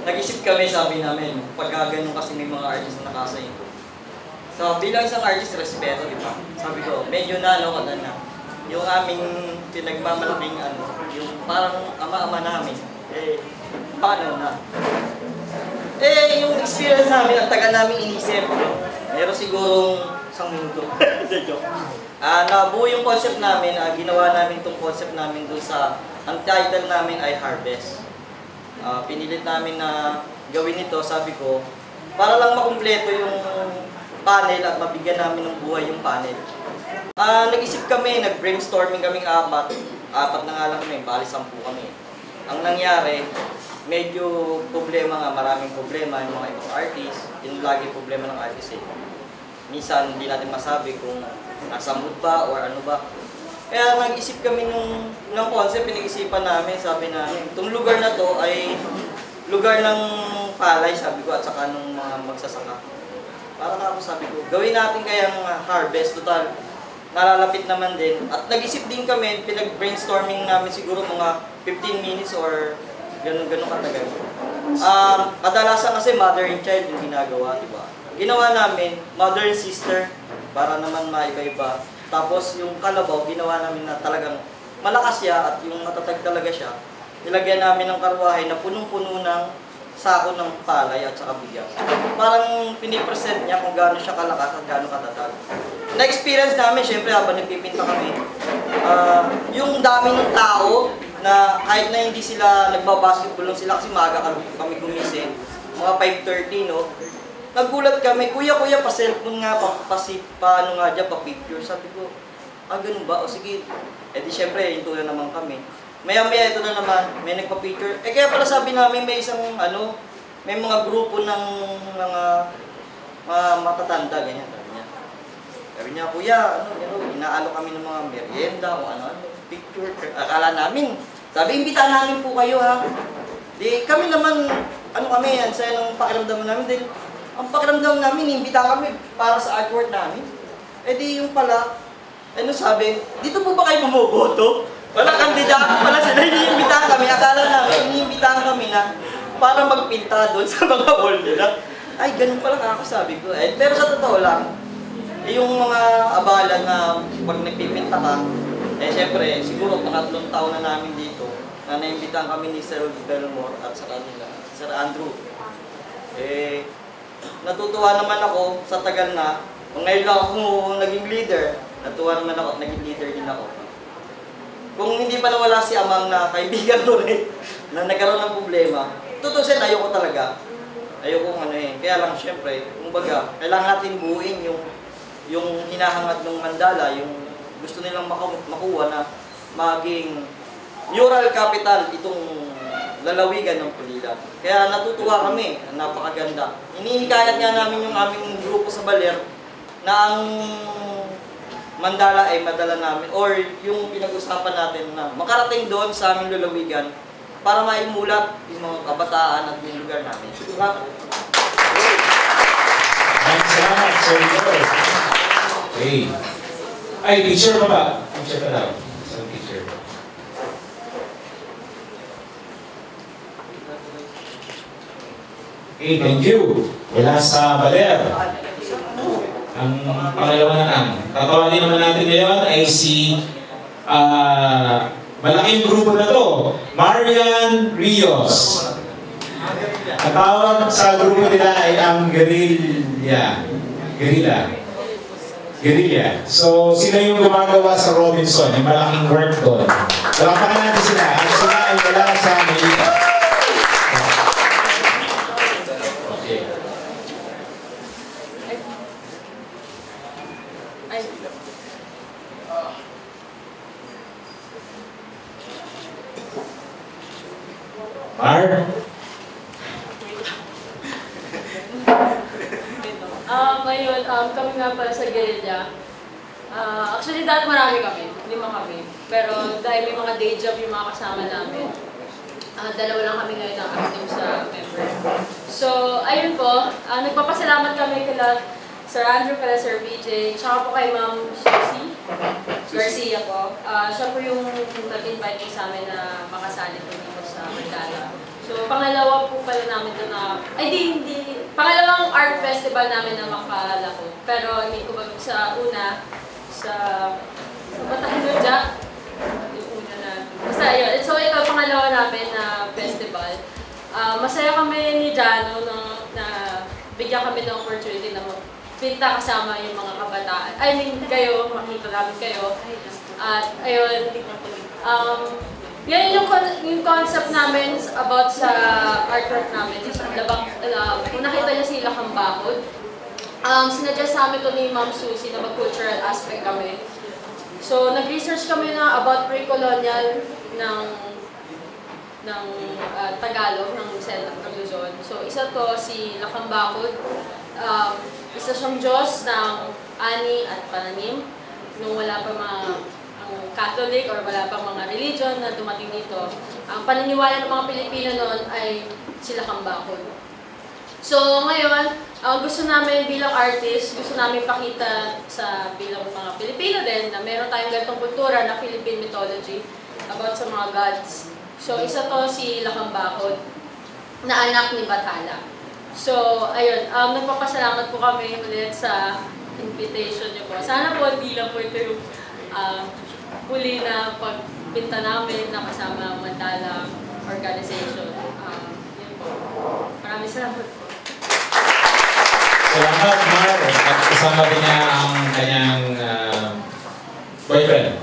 nag-isip kami, sabi namin, pagka ganun kasi may mga artist na nakasay. So, bilang isang artist, respeto, di ba? Sabi ko, medyo na yung aming pinagmamalaking yung parang ama-ama namin, paano na? Yung experience namin, ang taga namin inisip, meron sigurong isang minuto. Nabuo yung concept namin, ginawa namin itong concept namin doon sa, ang title namin ay Harvest. Pinilit namin na gawin ito, sabi ko, para lang makumpleto yung panel at mabigyan namin ng buhay yung panel. Nag-isip kami, nag-brainstorming kaming apat na nga lang kami, bali 10 kami. Ang nangyari, medyo problema nga, maraming problema yung mga ibang artist, yun lagi problema ng artist eh. Minsan hindi natin masabi kung nasa mood ba or ano ba. Kaya nag-isip kami ng concept, pinag-isipan namin, sabi namin, itong lugar na to ay lugar ng palay, sabi ko, at saka ng mga magsasaka. Parang ako sabi ko, gawin natin kayang harvest, total, nalalapit naman din. At nag-isip din kami, pinag-brainstorming namin siguro mga 15 minutes or ganun katagal. Kadalasan kasi mother and child yung ginagawa, diba? Ginawa namin, mother and sister, para naman maiba-iba. Tapos yung kalabaw, ginawa namin na talagang malakas siya at yung matatag talaga siya. Nilagyan namin ng karwahe na punong-puno ng sako ng palay at saka bigas. Parang pinipresent niya kung gaano siya kalakas at gaano katatag. Na-experience namin, syempre habang nagpipinta kami, yung dami ng tao na kahit na hindi sila nagbabasketball lang sila kasi maaga kami gumising, mga 5:30, no? Nagulat kami, kuya, pa-cellphone nga, paano nga dyan, pa-picture. Sabi ko, ganun ba? O sige, di syempre, hinto na naman kami. Maya-maya ito na naman, may nagpa-picture. Kaya pala sabi namin, may isang, may mga grupo ng mga matatanda, ganyan. Sabi niya, kuya, inaalo kami ng mga merienda, o picture. Akala namin, sabi, imbitahan namin po kayo, ha. Di, kami naman, kami, ang saya ng pakiramdam namin, din. Ang pakiramdam namin, imbita kami para sa artwork namin. Di yung pala, sabi, dito po ba kayo bumoboto? Wala kandidato pala sila, iniimbitahan kami. Akala namin, iniimbitahan kami na para magpinta doon sa mga wall nila. Ay, ganun pala kakasabi ko. Pero sa totoo lang, yung mga abala na pag nagpipinta ka, siyempre, siguro pangatlong taon na namin dito, na naimbitahan kami ni Sir Belmore at sa kanila, Sir Andrew. Natutuwa naman ako sa tagal na, ngayon lang ako naging leader, natuwa naman ako at naging leader din ako. Kung hindi pa nawala si Amang na kaibigan ko rin, na nagkaroon ng problema, tutusin, ayoko talaga. Ayoko Kaya lang, syempre, kumbaga, kailangan natin buuin yung hinahangad ng mandala, yung gusto nilang makuha na maging mural capital itong lalawigan ng Pulilan. Kaya natutuwa kami, napakaganda. Inihikayat nga namin yung aming grupo sa Baler na ang mandala ay madala namin or yung pinag-usapan natin na makarating doon sa aming lalawigan para maimulat yung mga kabataan at yung lugar namin. Salamat, Sir Joy. Okay. Ay, picture pa ba? Picture ka daw. Isang picture. Okay, thank you. Mula sa Baler. Ang pangalawa na ang. Tatawanin naman natin ngayon ay si malaking grupo na to. Marian Rios. Ang tawag sa grupo nila ay ang Guerrilla. So, sila yung gumagawa sa Robinson, yung malaking work doon. Lapakan natin sila. At sila ay wala sa Manila. Ngayon, kami nga pala sa Guerrilla. Actually, dati marami kami, 5 kami. Pero dahil may mga day job yung mga kasama namin, 2 lang kami ngayon ang active sa member. So, ayun po, nagpapasalamat kami kila Sir Andrew, kila Sir BJ, tsaka po kay Ma'am Susie Garcia po. Siya po yung nag-invite po sa amin na makasali po dito sa Mandala. So, pangalawa po pala namin ito na, pangalawang art festival namin na makalako. Pero, I mean, kumbaga sa una, sa Batangas Jack, yung una na. Basta yun. So, ito, pangalawa namin na festival. Masaya kami ni Jano na bigyan kami ng opportunity na magpinta kasama yung mga kabataan kabataan. I mean, kayo, makita namin kayo. At ayun, yan yung concept namin about sa artwork namin. Kung nakita niyo si Lakang Bakod, sinadjust sa amin ito ni Ma'am Susie na mag-cultural aspect kami. So, nag-research kami na about pre-colonial ng Tagalog, ng Luzon. So, isa to si Lakang Bakod. Isa siyang Diyos ng ani at pananim. Nung wala pa mga Catholic or wala pang mga religion na dumating dito, ang paniniwala ng mga Pilipino noon ay si Lakang Bakod. So, ngayon, gusto namin bilang artist, gusto namin pakita sa bilang mga Pilipino din na meron tayong ganitong kultura na Philippine mythology about sa mga gods. So, isa to si Lakang Bakod na anak ni Bathala. So, ayun, nagpapasalamat po kami ulit sa invitation niyo po. Sana po, di lang po ito yung huli na pagpinta namin na kasama Mandala Organization. Yun po. Maraming salamat po. Salamat, Mar. At kasama din niya ang kanyang boyfriend.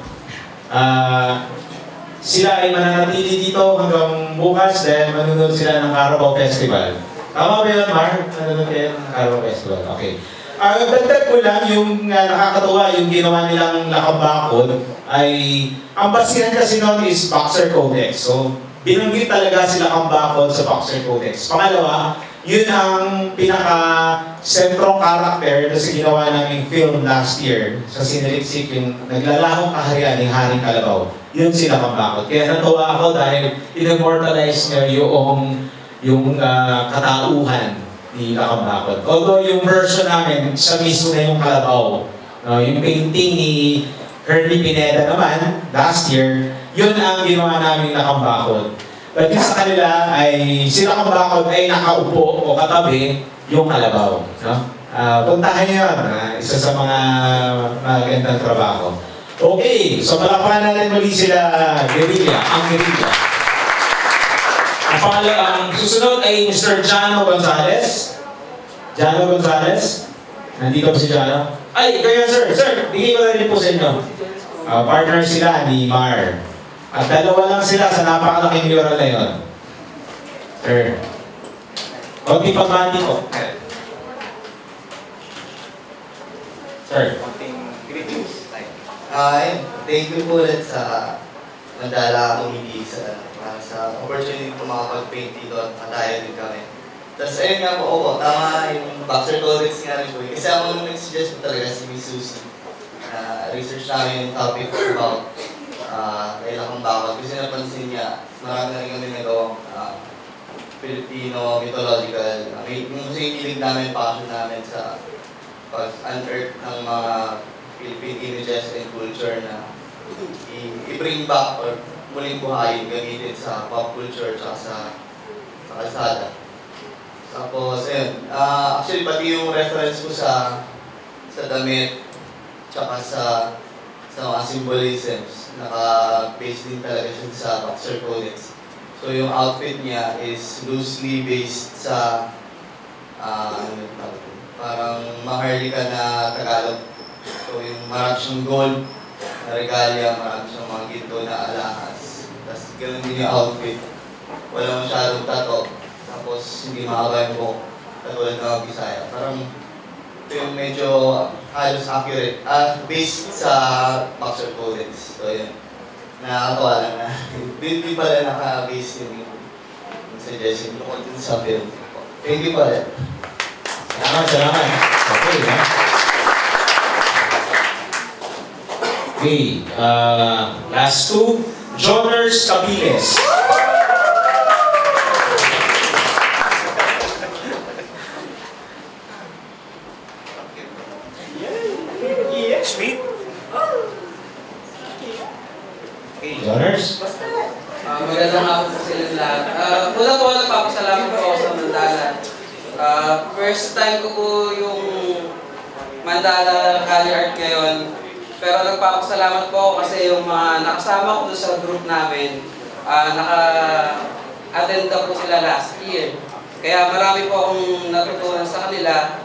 Sila ay mananatili dito hanggang bukas dahil manunod sila ng Carabao Festival. Tama ba yun, Mar? Manunod kayo ng Carabao Festival. Okay. Dagdag ko lang yung nakakatuwa, yung ginawa nilang Lakang Bakod ay, ang basihan kasi noon is Boxer Codex. So, binanggit talaga si Lakang Bakod sa Boxer Codex. Pangalawa, yun ang pinaka-sentrong character na sa ginawa naming film last year sa Sinaliksik, yung naglalahong kaharian ng Haring Kalabaw. Yun si Lakang Bakod. Kaya natuwa ako dahil in-immortalize niya yung katauhan ni Lakang Bakod. Although yung version namin, siya mismo na yung Kalabaw. Yung painting ni Hernie Pineda naman, last year, yun ang ginawa namin Lakang Bakod. But yung sa kanila ay, si Lakang Bakod ay nakaupo o katabi yung Kalabaw. No? Puntahan niyo yun. Isa sa mga magandang trabaho. Okay, so palakpakan natin muli sila Guerrilla, ang Guerrilla. Ang susunod ay Mr. Jano Gonzalez. Jano Gonzalez. Nandito po si Jano. Ay, kayo sir. Sir, bigay ko na rin po sa inyo. Partner sila ni Mar. At dalawa lang sila sa napakalaking mural na yun. Sir. Kunti pagbandi ko. Sir. Greetings. Thank you po ulit sa Mandala Committee sa opportunity ko makapag-paint dito at matayo din kami. Tapos ayun nga po, tama yung Boxer Codex nga rin po. Kasi ako nung nag-suggest po talaga si Miss Susie. Research namin yung topic about kay Lakang Bakod. Kasi napansin niya, marami na rin kami nagawang Filipino mythological. Kasi yung hilig namin, passion namin sa pag-unearth ng mga Philippine images and culture na i-bring back or muling buhayin, gamitin sa pop culture at sa kalsada. Tapos, ayun. Actually, pati yung reference ko sa damit tsaka sa mga symbolisms, naka-base din talaga siya sa Boxer Codex. So, yung outfit niya is loosely based sa parang maharlika na Tagalog. So, yung marami siyang gold na regalia, marami siyang mga ginto na alahas. Tapos, ganoon din yung outfit. Walang masyadong tato. Tapos, hindi mahaba yung buhok. Katulad ng mga Bisaya. Parang, ito yung medyo halos accurate. Based sa Boxer Codex. So, yun. Nakakatawa lang na. Hindi pala naka-base yung suggestion ko dun sa film. Thank you pala. Salamat. Okay, ha? Okay, last two, Joners Capiles. Sweet. Okay, Joners. Magandang hapon po sila lahat. Una-una nagpapasalamat po ako sa Mandala. First time ko po yung Mandala Kali Art ngayon. Pero nagpapasalamat po ako kasi yung mga nakasama ko sa group namin, naka-attend po sila last year. Kaya marami po akong natutunan sa kanila.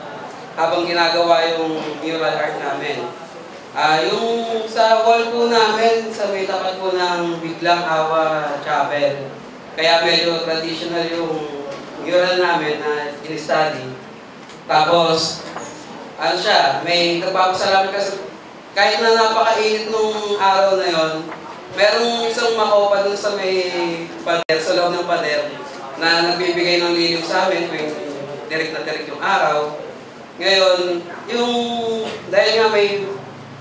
habang ginagawa yung mural art namin. Yung sa wall po namin, sa may tapat po ng Biglang Awa Chapel. Kaya medyo traditional yung mural namin na in-study. Tapos, ano siya, may nagpapasalamat kasi kahit na napakainit nung araw na yon, merong isang makopa dun sa may pader, sa loob ng pader, na nagbibigay ng lilim sa amin tuwing direct na direct yung araw. Ngayon, dahil nga may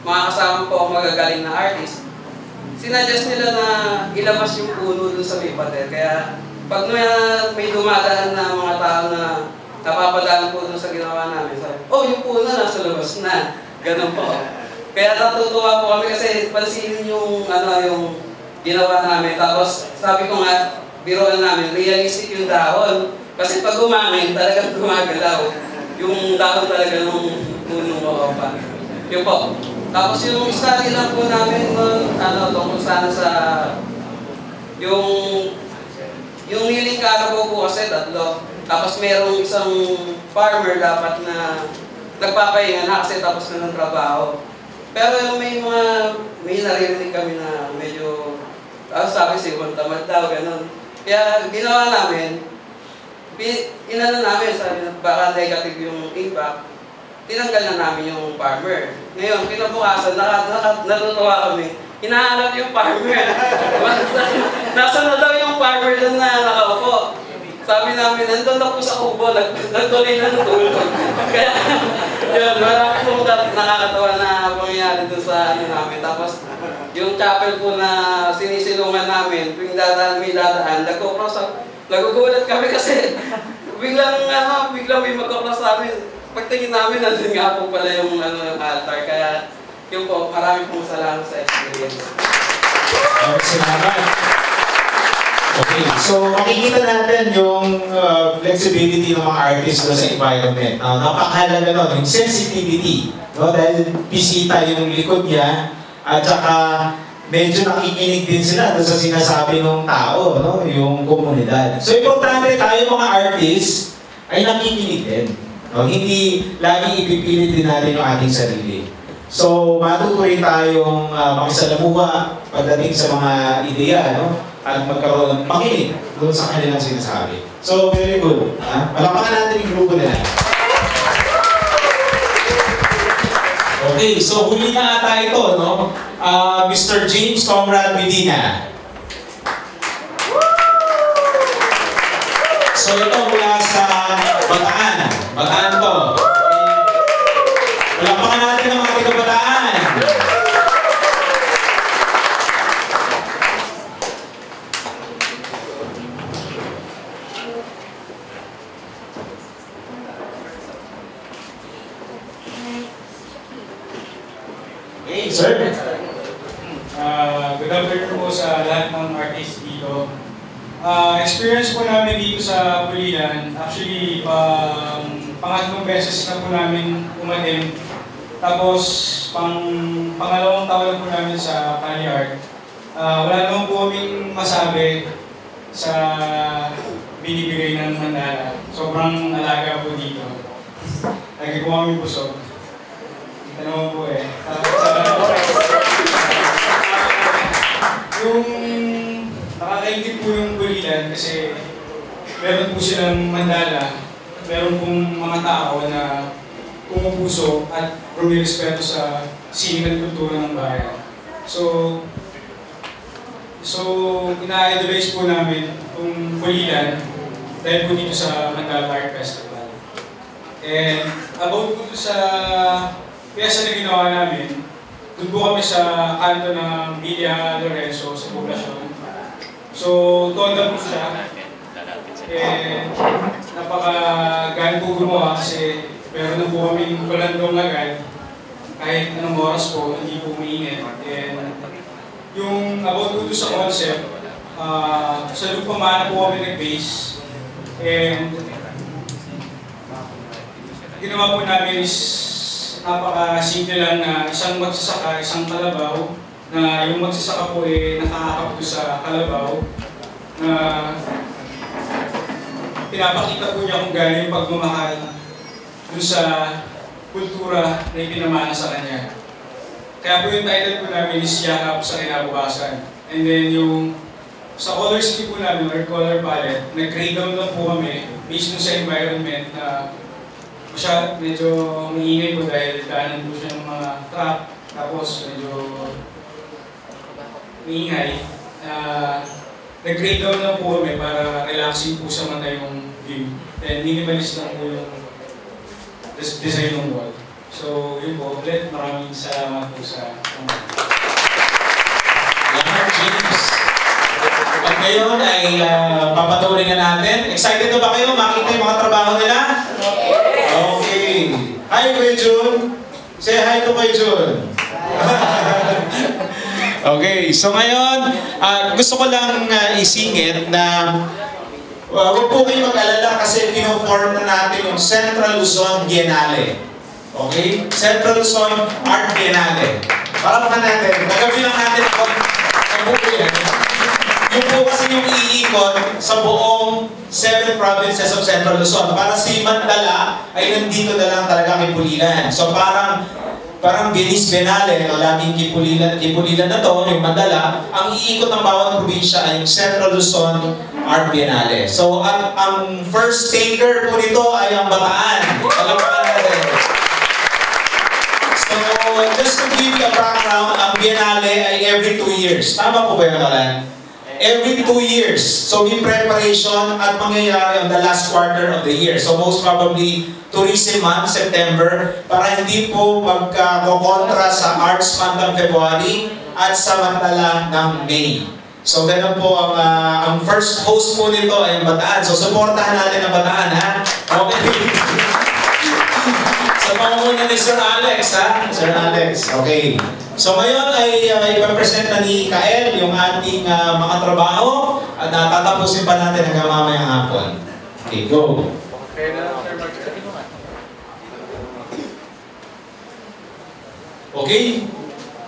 mga kasama po ang magagaling na artist, sinuggest nila na ilabas yung puno dun sa may pader. Kaya pag may dumadaan na mga tao na napapadaan po dun sa ginawa namin, sabi, oh, yung puno nasa labas na. Ganun po. Kaya natutuwa po kami kasi pansinin yung ginawa namin. Tapos sabi ko nga, biroan namin, realistic yung dahon. Kasi pag umangin, talagang gumagalaw. Yung dahon talaga nung punong maopa. Yun po. Tapos yung study lang po namin tungkol sana sa yung healing carabo po kasi 3. Tapos merong isang farmer dapat na nagpapahinga na kasi tapos na ng trabaho. Pero may naririnig kami na medyo sabi siguro tamad daw, ganun. Kaya ginawa namin, inano namin, sabi na baka negative yung impact, tinanggal na namin yung farmer. Ngayon, kinabukasan, natutuwa kami, hinahanap yung farmer. Nasa na daw yung farmer doon na nakaupo. Sabi namin, nandun na po sa kubo, nagtuloy na natulog. Kaya, yun, marami pong nakakatawa na pangyayari doon sa namin. Tapos, yung chapel po na sinisilungan namin, tuwing may dadaan, nagugulat kami kasi biglang may magkakross sa amin. Pagtingin namin, nandun nga po pala yung altar. Kaya, yun po, marami pong salamat sa experience. Salamat. Okay, so makikita natin yung flexibility ng mga artists sa environment. Napakahalaga nun, yung sensitivity. No? Dahil bisita yung likod niya, at saka medyo nakikinig din sila sa sinasabi ng tao, no? Yung komunidad. So importante tayo mga artists ay nakikinig din. No? Hindi lagi ipipilit din natin yung ating sarili. So matuto rin tayong makisalamuha pagdating sa mga ideya, no? At magkaroon ng pakinig doon sa kanilang sinasabi. So very good. Palakpakan natin yung grupo nila. Okay, so huli na ata ito, no? Mr. James Comrade Medina. So ito mula sa Bataan. Bataan to. Palakpakan natin ang mga taga-Bataan. Hey, sir. Good afternoon po sa lahat ng artists dito. Experience po namin dito sa Pulilan, actually, pangatlong beses na po namin umatin. Tapos, pangalawang taon na po namin sa Kali Art. Wala naman po kaming masabi sa binibigay ng mandala. Sobrang alaga po dito. Lagi po kami busog. Ito naman po eh. Yung nakakaintip po yung Pulilan kasi meron po silang mandala, meron pong mga tao na pumupuso at rumirespeto sa sining at kultura ng bayan. So ina-idolize po namin itong Pulilan dahil po dito sa Mandala Art Festival. And about po sa piyesa na ginawa namin, doon po kami sa kanto ng Villa Lorenzo sa poblasyon. So, tonda po siya. And napakagaan po gumawa kasi meron na po kaming kulandong agad. Kahit anong oras po, hindi po mainit. And yung about po sa concept, sa Lupamana po kami nag-base. And ginawa po namin is napaka-simple lang na isang magsasaka, isang kalabaw, na yung magsasaka po ay nakakap po sa kalabaw, na pinapakita po niya kung gano'n yung pagmamahal dun sa kultura na ipinamana sa kanya. Kaya po yung title po namin is Yakap sa Kinabukasan. And then yung sa color scheme po namin, or color palette, nag-grade down lang po kami based sa environment na medyo maingay po dahil daanan po siya ng mga truck, tapos medyo maingay. Nag-grade down lang po kami para relaxing po sa mata yung view. And minimalist lang po yung design ng wall. So yun po, ulit maraming salamat po sa James. At ngayon ay papatuloy na natin. Excited na ba kayo makita yung mga trabaho nila? Okay. Hi Kuya Jun. Say hi to Kuya Jun. Okay, so ngayon, gusto ko lang isingit na huwag po kayong mag-alala kasi pino-form na natin yung Central Luzon Biennale. Okay? Central Luzon Art Biennale. Para pa natin, nagabi lang natin ang buko yan. Yung po kasi yung iikot sa buong 7 provinces of Central Luzon. Para si Mandala ay nandito na lang talaga kay Pulilan. So parang Venice Biennale, laging Kipulilan na to, yung Mandala, ang iikot ng bawat probinsya ay yung Central Luzon Art Biennale. So ang first taker po nito ay ang Bataan. Palakpakan natin. So just to give you a background, ang Biennale ay every 2 years. Tama po ba yung kalan? Every 2 years. So in preparation at mangyayari on the last quarter of the year. So most probably tourism month, September, para hindi po magkakontra sa Arts Month ng February at samantala ng May. So ganun po ang first host po nito ay ang Bataan. So supportahan natin ang Bataan, ha? Okay. Sa pangunguna ni Sir Alex, ha? Sir Alex, okay. So ngayon ay ipapresent na ni Kael yung ating mga trabaho at tatapusin pa natin hanggang mamayang hapon. Okay, go. Okay,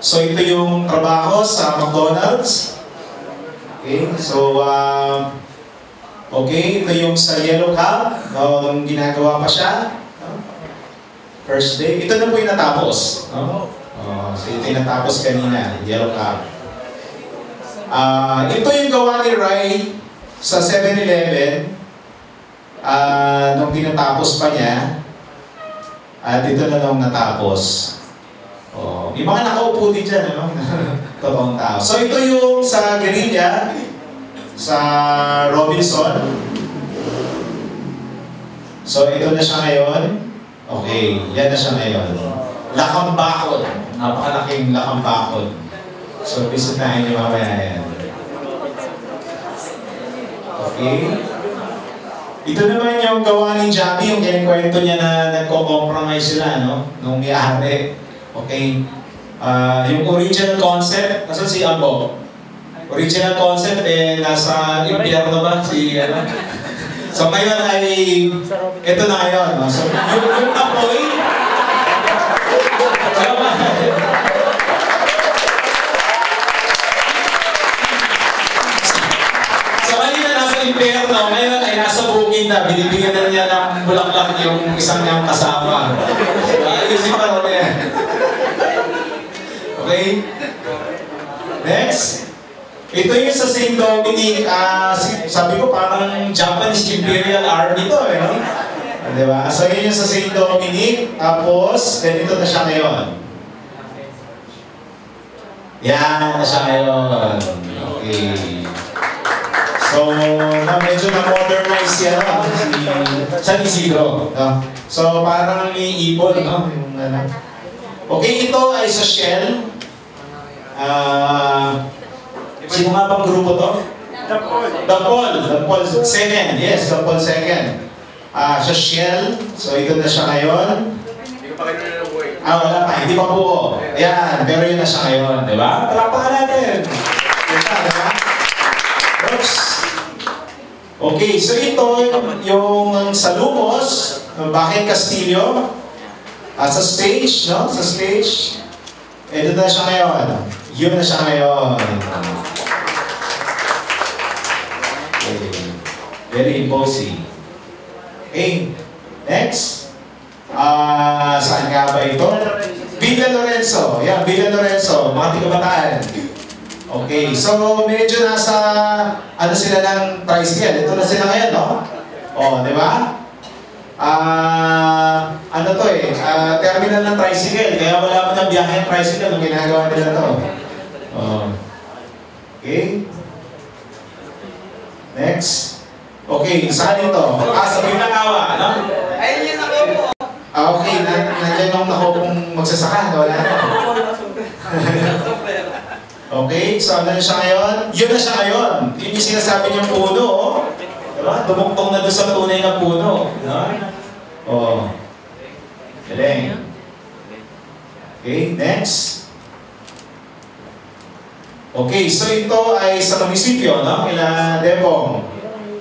so ito yung trabaho sa McDonald's. Okay, so okay, ito yung sa Yellow Cab, nung ginagawa pa siya. First day, ito na po yung natapos. So ito yung natapos kanina, Yellow Cab. Ito yung gawa ni Rai sa 7-Eleven nung tinatapos pa niya. At ito na nung natapos. May mga nakaupo din dyan, ano? Totoong tao. So ito yung sa Guerrilla, sa Robinson. So ito na siya ngayon. Okay, yan na siya ngayon. Lakambakod. Napakalaking lakambakod. So bisitahin niyo mamaya yan. Okay. Ito naman yung gawa ni Javi, yung kinikwento niya na nagko-compromise sila, no? Nung may-ari. Okay. Yung original concept, nasa si Ambo? Original concept, nasa impyerno ba? So ngayon ay, ito na ngayon. No? So yung apoy, so kanina nasa impyerno, ngayon ay nasa bukid na, binibigyan na niya ng bulaklak yung isang niyang kasama. Ayusin pa rin yan. Okay? Next. Ito yung sa St. Dominic, sabi ko parang Japanese Imperial Army to, no? Diba? So yun yung sa St. Dominic, tapos ganito na siya ngayon. Yan na siya ngayon. Okay. So, medyo na-modernize yan, no? San Isidro. No? So parang may ibon, no? Okay, ito ay sa Shell. Sino nga bang grupo to? The Paul second. Yes, the Paul second. Sa Shell. So ito na siya ngayon. Hindi ko pa kayo na buhay. Wala pa. Hindi pa buo. Ayan, pero yun na siya ngayon. Diba? Palakpakan natin. Diba? Oops. Okay, so ito yung sa Lumos, Bakit Castillo. Sa stage, no? Sa stage. Ito na siya ngayon. Yun na siya ngayon. Okay. Very imposing. Okay. Next. Saan nga mga tigabataan. Okay, so medyo nasa, ano sila ng tricycle. Ito na sila ngayon, no? O, di ba? Ano to eh, terminal ng tricycle. Kaya wala mo ng biyahe ng tricycle nung ginagawa nila to. Oh. Okay. Next. Okay, saan ito? Sa Binangawa, no? Ayun yung ako po. Okay, nandiyan yung nakupong magsasaka. Wala na. Okay, so ano na siya ngayon? Yun na siya ngayon. Yun yung sinasabi niyang puno, oh. Diba? Dumugtong na doon sa tunay na puno. No? Oh. Galing. Okay, next. Okay, so ito ay sa munisipyo, no? Kila Depong.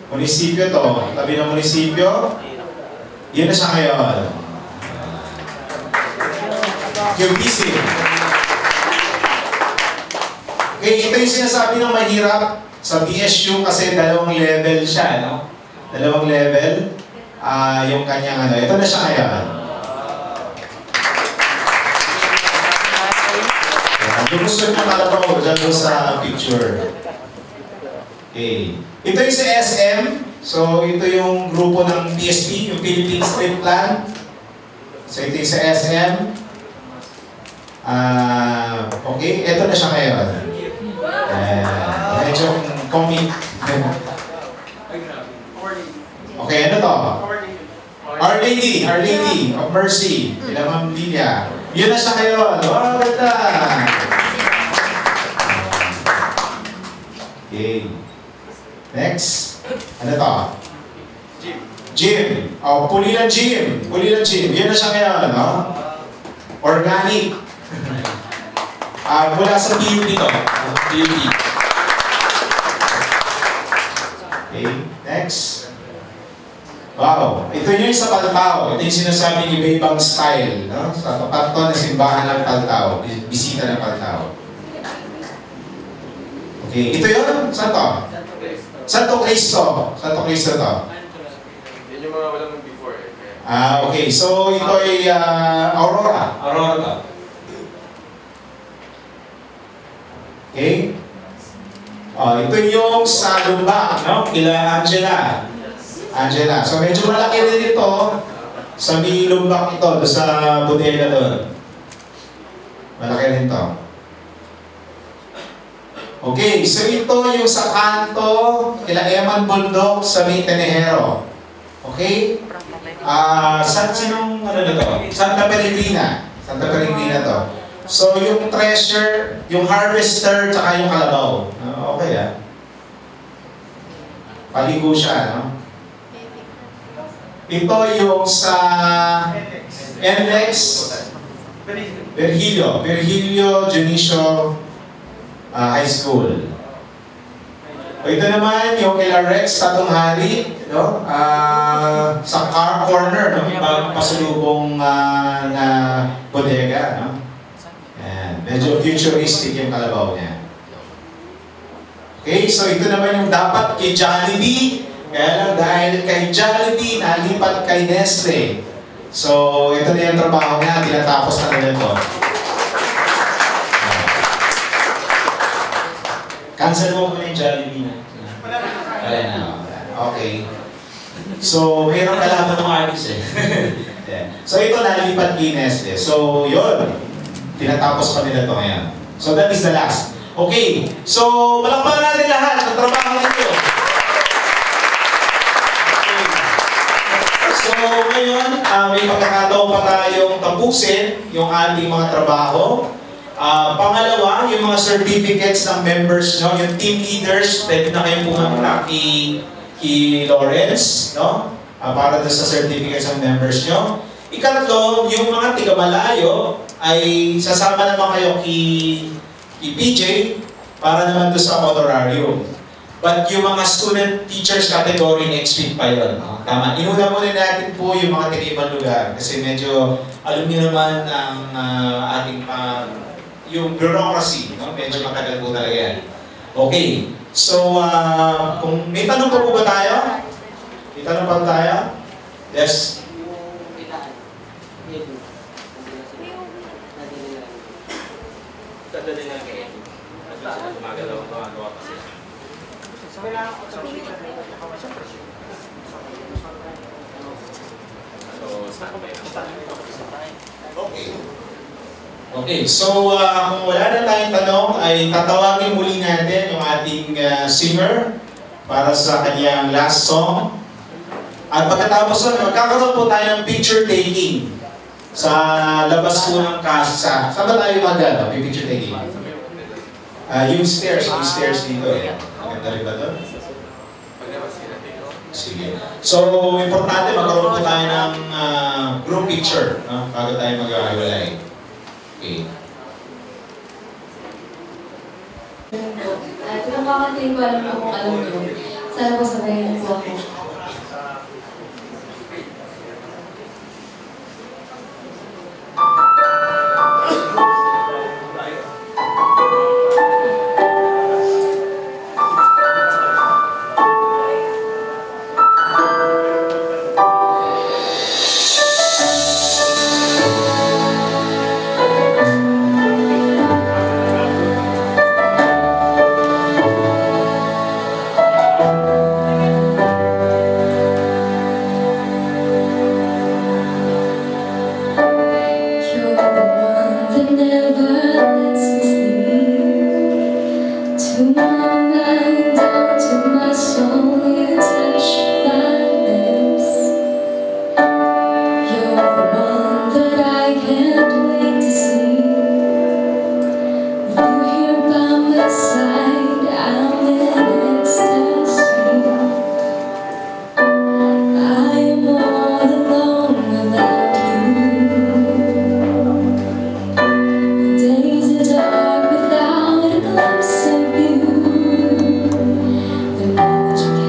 Munisipyo to. Tabi ng munisipyo. Yun na siya ngayon. QBC. Okay, ito yung sinasabi ng mahirap sa BSU kasi dalawang level siya, no? Dalawang level. Yung kanyang ano. Ito na siya ngayon. Yung gusto nyo kalabaw dyan sa picture. Okay. Ito yung sa SM. So, ito yung grupo ng PSP, yung Philippine Street Plan. So, ito yung sa SM. Okay, ito na siya ngayon. Medyo comic. Okay, ano to? Our Lady of Mercy. Ilang Lilia. Yun na siya ngayon. Wow, ganda! Okay. Next. Ano to? Gym. Oh, Pulilan Gym. Pulilan Gym. Yun na siya ngayon, no? Organic. Mula sa PUP to. PUP. Okay. Next. Wow. Ito yung sa Paltao. Ito yung sinasabi ni Baybang Style. No? Sa tapat to na simbahan ng Paltao. Bisita ng Paltao. Okay. Ito yun? Saan to? Santo Cristo. Santo Cristo to. Yan yung mga walang before eh. Okay. So, ito ay Aurora. Aurora to. Okay? Ito yung sa Lumba, no? Kila Angela. So, medyo malaki rin ito sa may Lumbak ito, doon sa bodega doon. Malaki rin ito. Okay, so ito yung sa kanto, kila Eman Bundok sa may Tenejero. Okay? Sinong, ano na to? Santa Peregrina. Santa Peregrina to. So, yung treasure, yung harvester, tsaka yung kalabaw. Okay, paligo siya, no? Ito yung sa NLEX Virgilio Dionisio High School. Ito naman yung kila Rex Tatunghari, no? Sa car corner, no? Yung pasalubong na bodega, no? Ayan. Medyo futuristic yung kalabaw niya. Okay, so ito naman yung dapat kay Jollibee. Kaya lang dahil kay Jollibee, nalipat kay Nestle. So, ito na yung trabaho niya, tinatapos na nila ito. Cancel mo muna yung Jollibee na. Wala na. Okay. So, mayroong kalaban ng artist eh. So, ito nalipat kay Nestle. So, yun. Tinatapos pa nila ito ngayon. So, that is the last. Okay. So, palakpakan natin lahat ng trabaho nito. So ngayon, may pagkakataon pa tayong tapusin yung ating mga trabaho. Pangalawa, yung mga certificates ng members nyo, yung team leaders, pwede na kayong pumunta kay Lawrence, no? Para doon sa certificates ng members nyo. Ikatlo, yung mga tiga-malayo ay sasama naman kayo kay PJ para naman doon sa honorarium. But yung mga student teachers category next week pa yun. No? Tama. Inuna muna natin po yung mga tinibang lugar kasi medyo alam niyo naman ang ating yung bureaucracy. No? Medyo matagal po talaga yan. Okay. So, kung may tanong pa po ba tayo? May tanong pa tayo? Yes. Dadali gumagawa pa sila. Okay, so kung wala na tayong tanong, ay tatawagin muli natin yung ating singer para sa kanyang last song. At pagkatapos nun, magkakaroon po tayo ng picture taking sa labas po ng casa. Saan ba tayo magdala? May picture taking? Yung stairs dito eh. Maganda rin ba doon? Sige. So, importante magkaroon po tayo ng group picture, no? Bago tayo mag-iwalay. Okay. Kung kakatiin ko alam mo kung alam nyo, sana po sabayin po ako. Without a glimpse of you, the moment you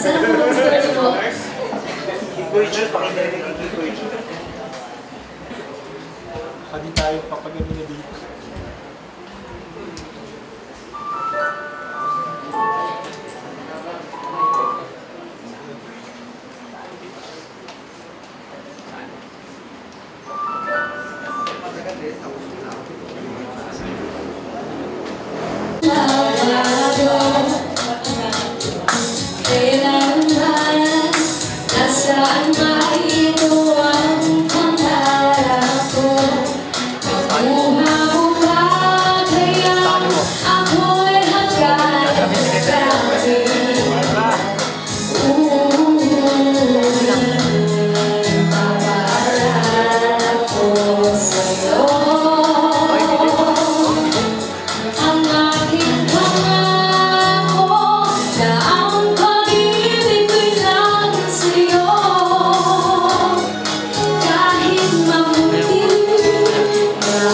Sana po mag-stars po. Kikoy Jun, pakita rin kay Kikoy Jun. Pwede tayo papagamin na dito. Nasaan ba ito ang pangarap ko? Nakuha mo ba kaya ako'y hanggang dati? Papaalala ko sa'yo ang aking pangako na ang pag-ibig ko'y lang sa'yo. Kahit mabuti na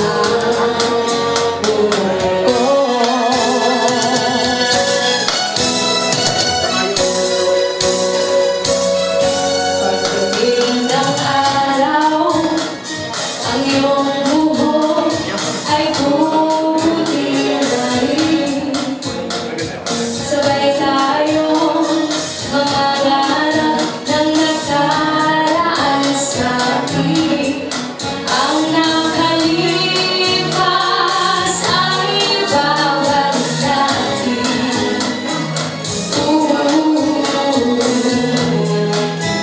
pagdating ng araw, ang iyong buhok ay puputi na rin. Sabay tayong mangarap ng nakaraan sa atin. Ang nakalipas ay bawat natin.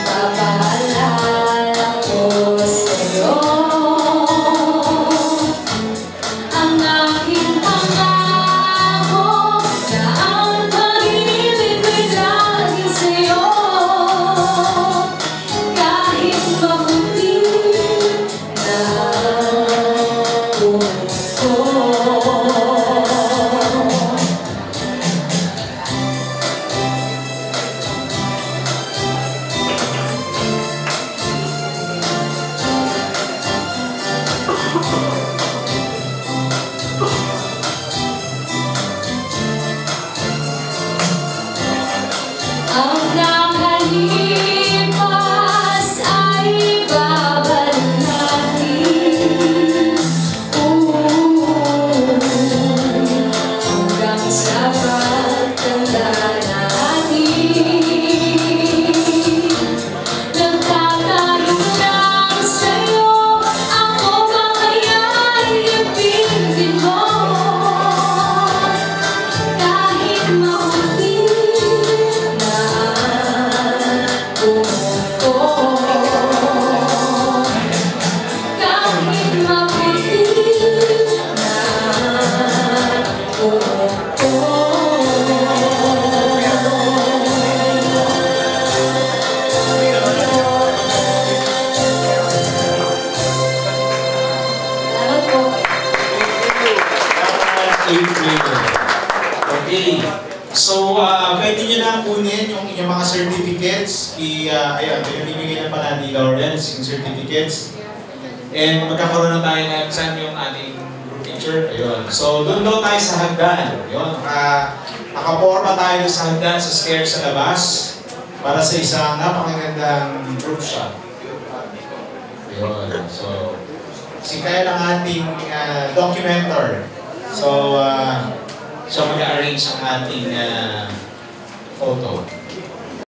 Papaalala ko sa'yo ang aking pangako na ang pag-ibig ko'y laging sa'yo. Kahit mabuti na ang nakalipas ay babalik natin. Hanggang sa pagtanda natin. Nagtatanong lang sa'yo, ako ba kaya'y ibigin mo? Kahit mabuti na kahit mabuti Okay. So, pwede nyo na kunin yung inyong mga certificates. Ayan, bibigyan na pala ni Lawrence yung certificates. And magkakaroon na tayo ng saan yung ating group picture. Ayun. So, doon daw tayo sa hagdan. Ayun. Nakaporma tayo sa hagdan sa stairs sa labas para sa isang napakagandang group shot. Ayun. So, si Kyle ang ating documenter. So, siya mag-arrange ang ating photo.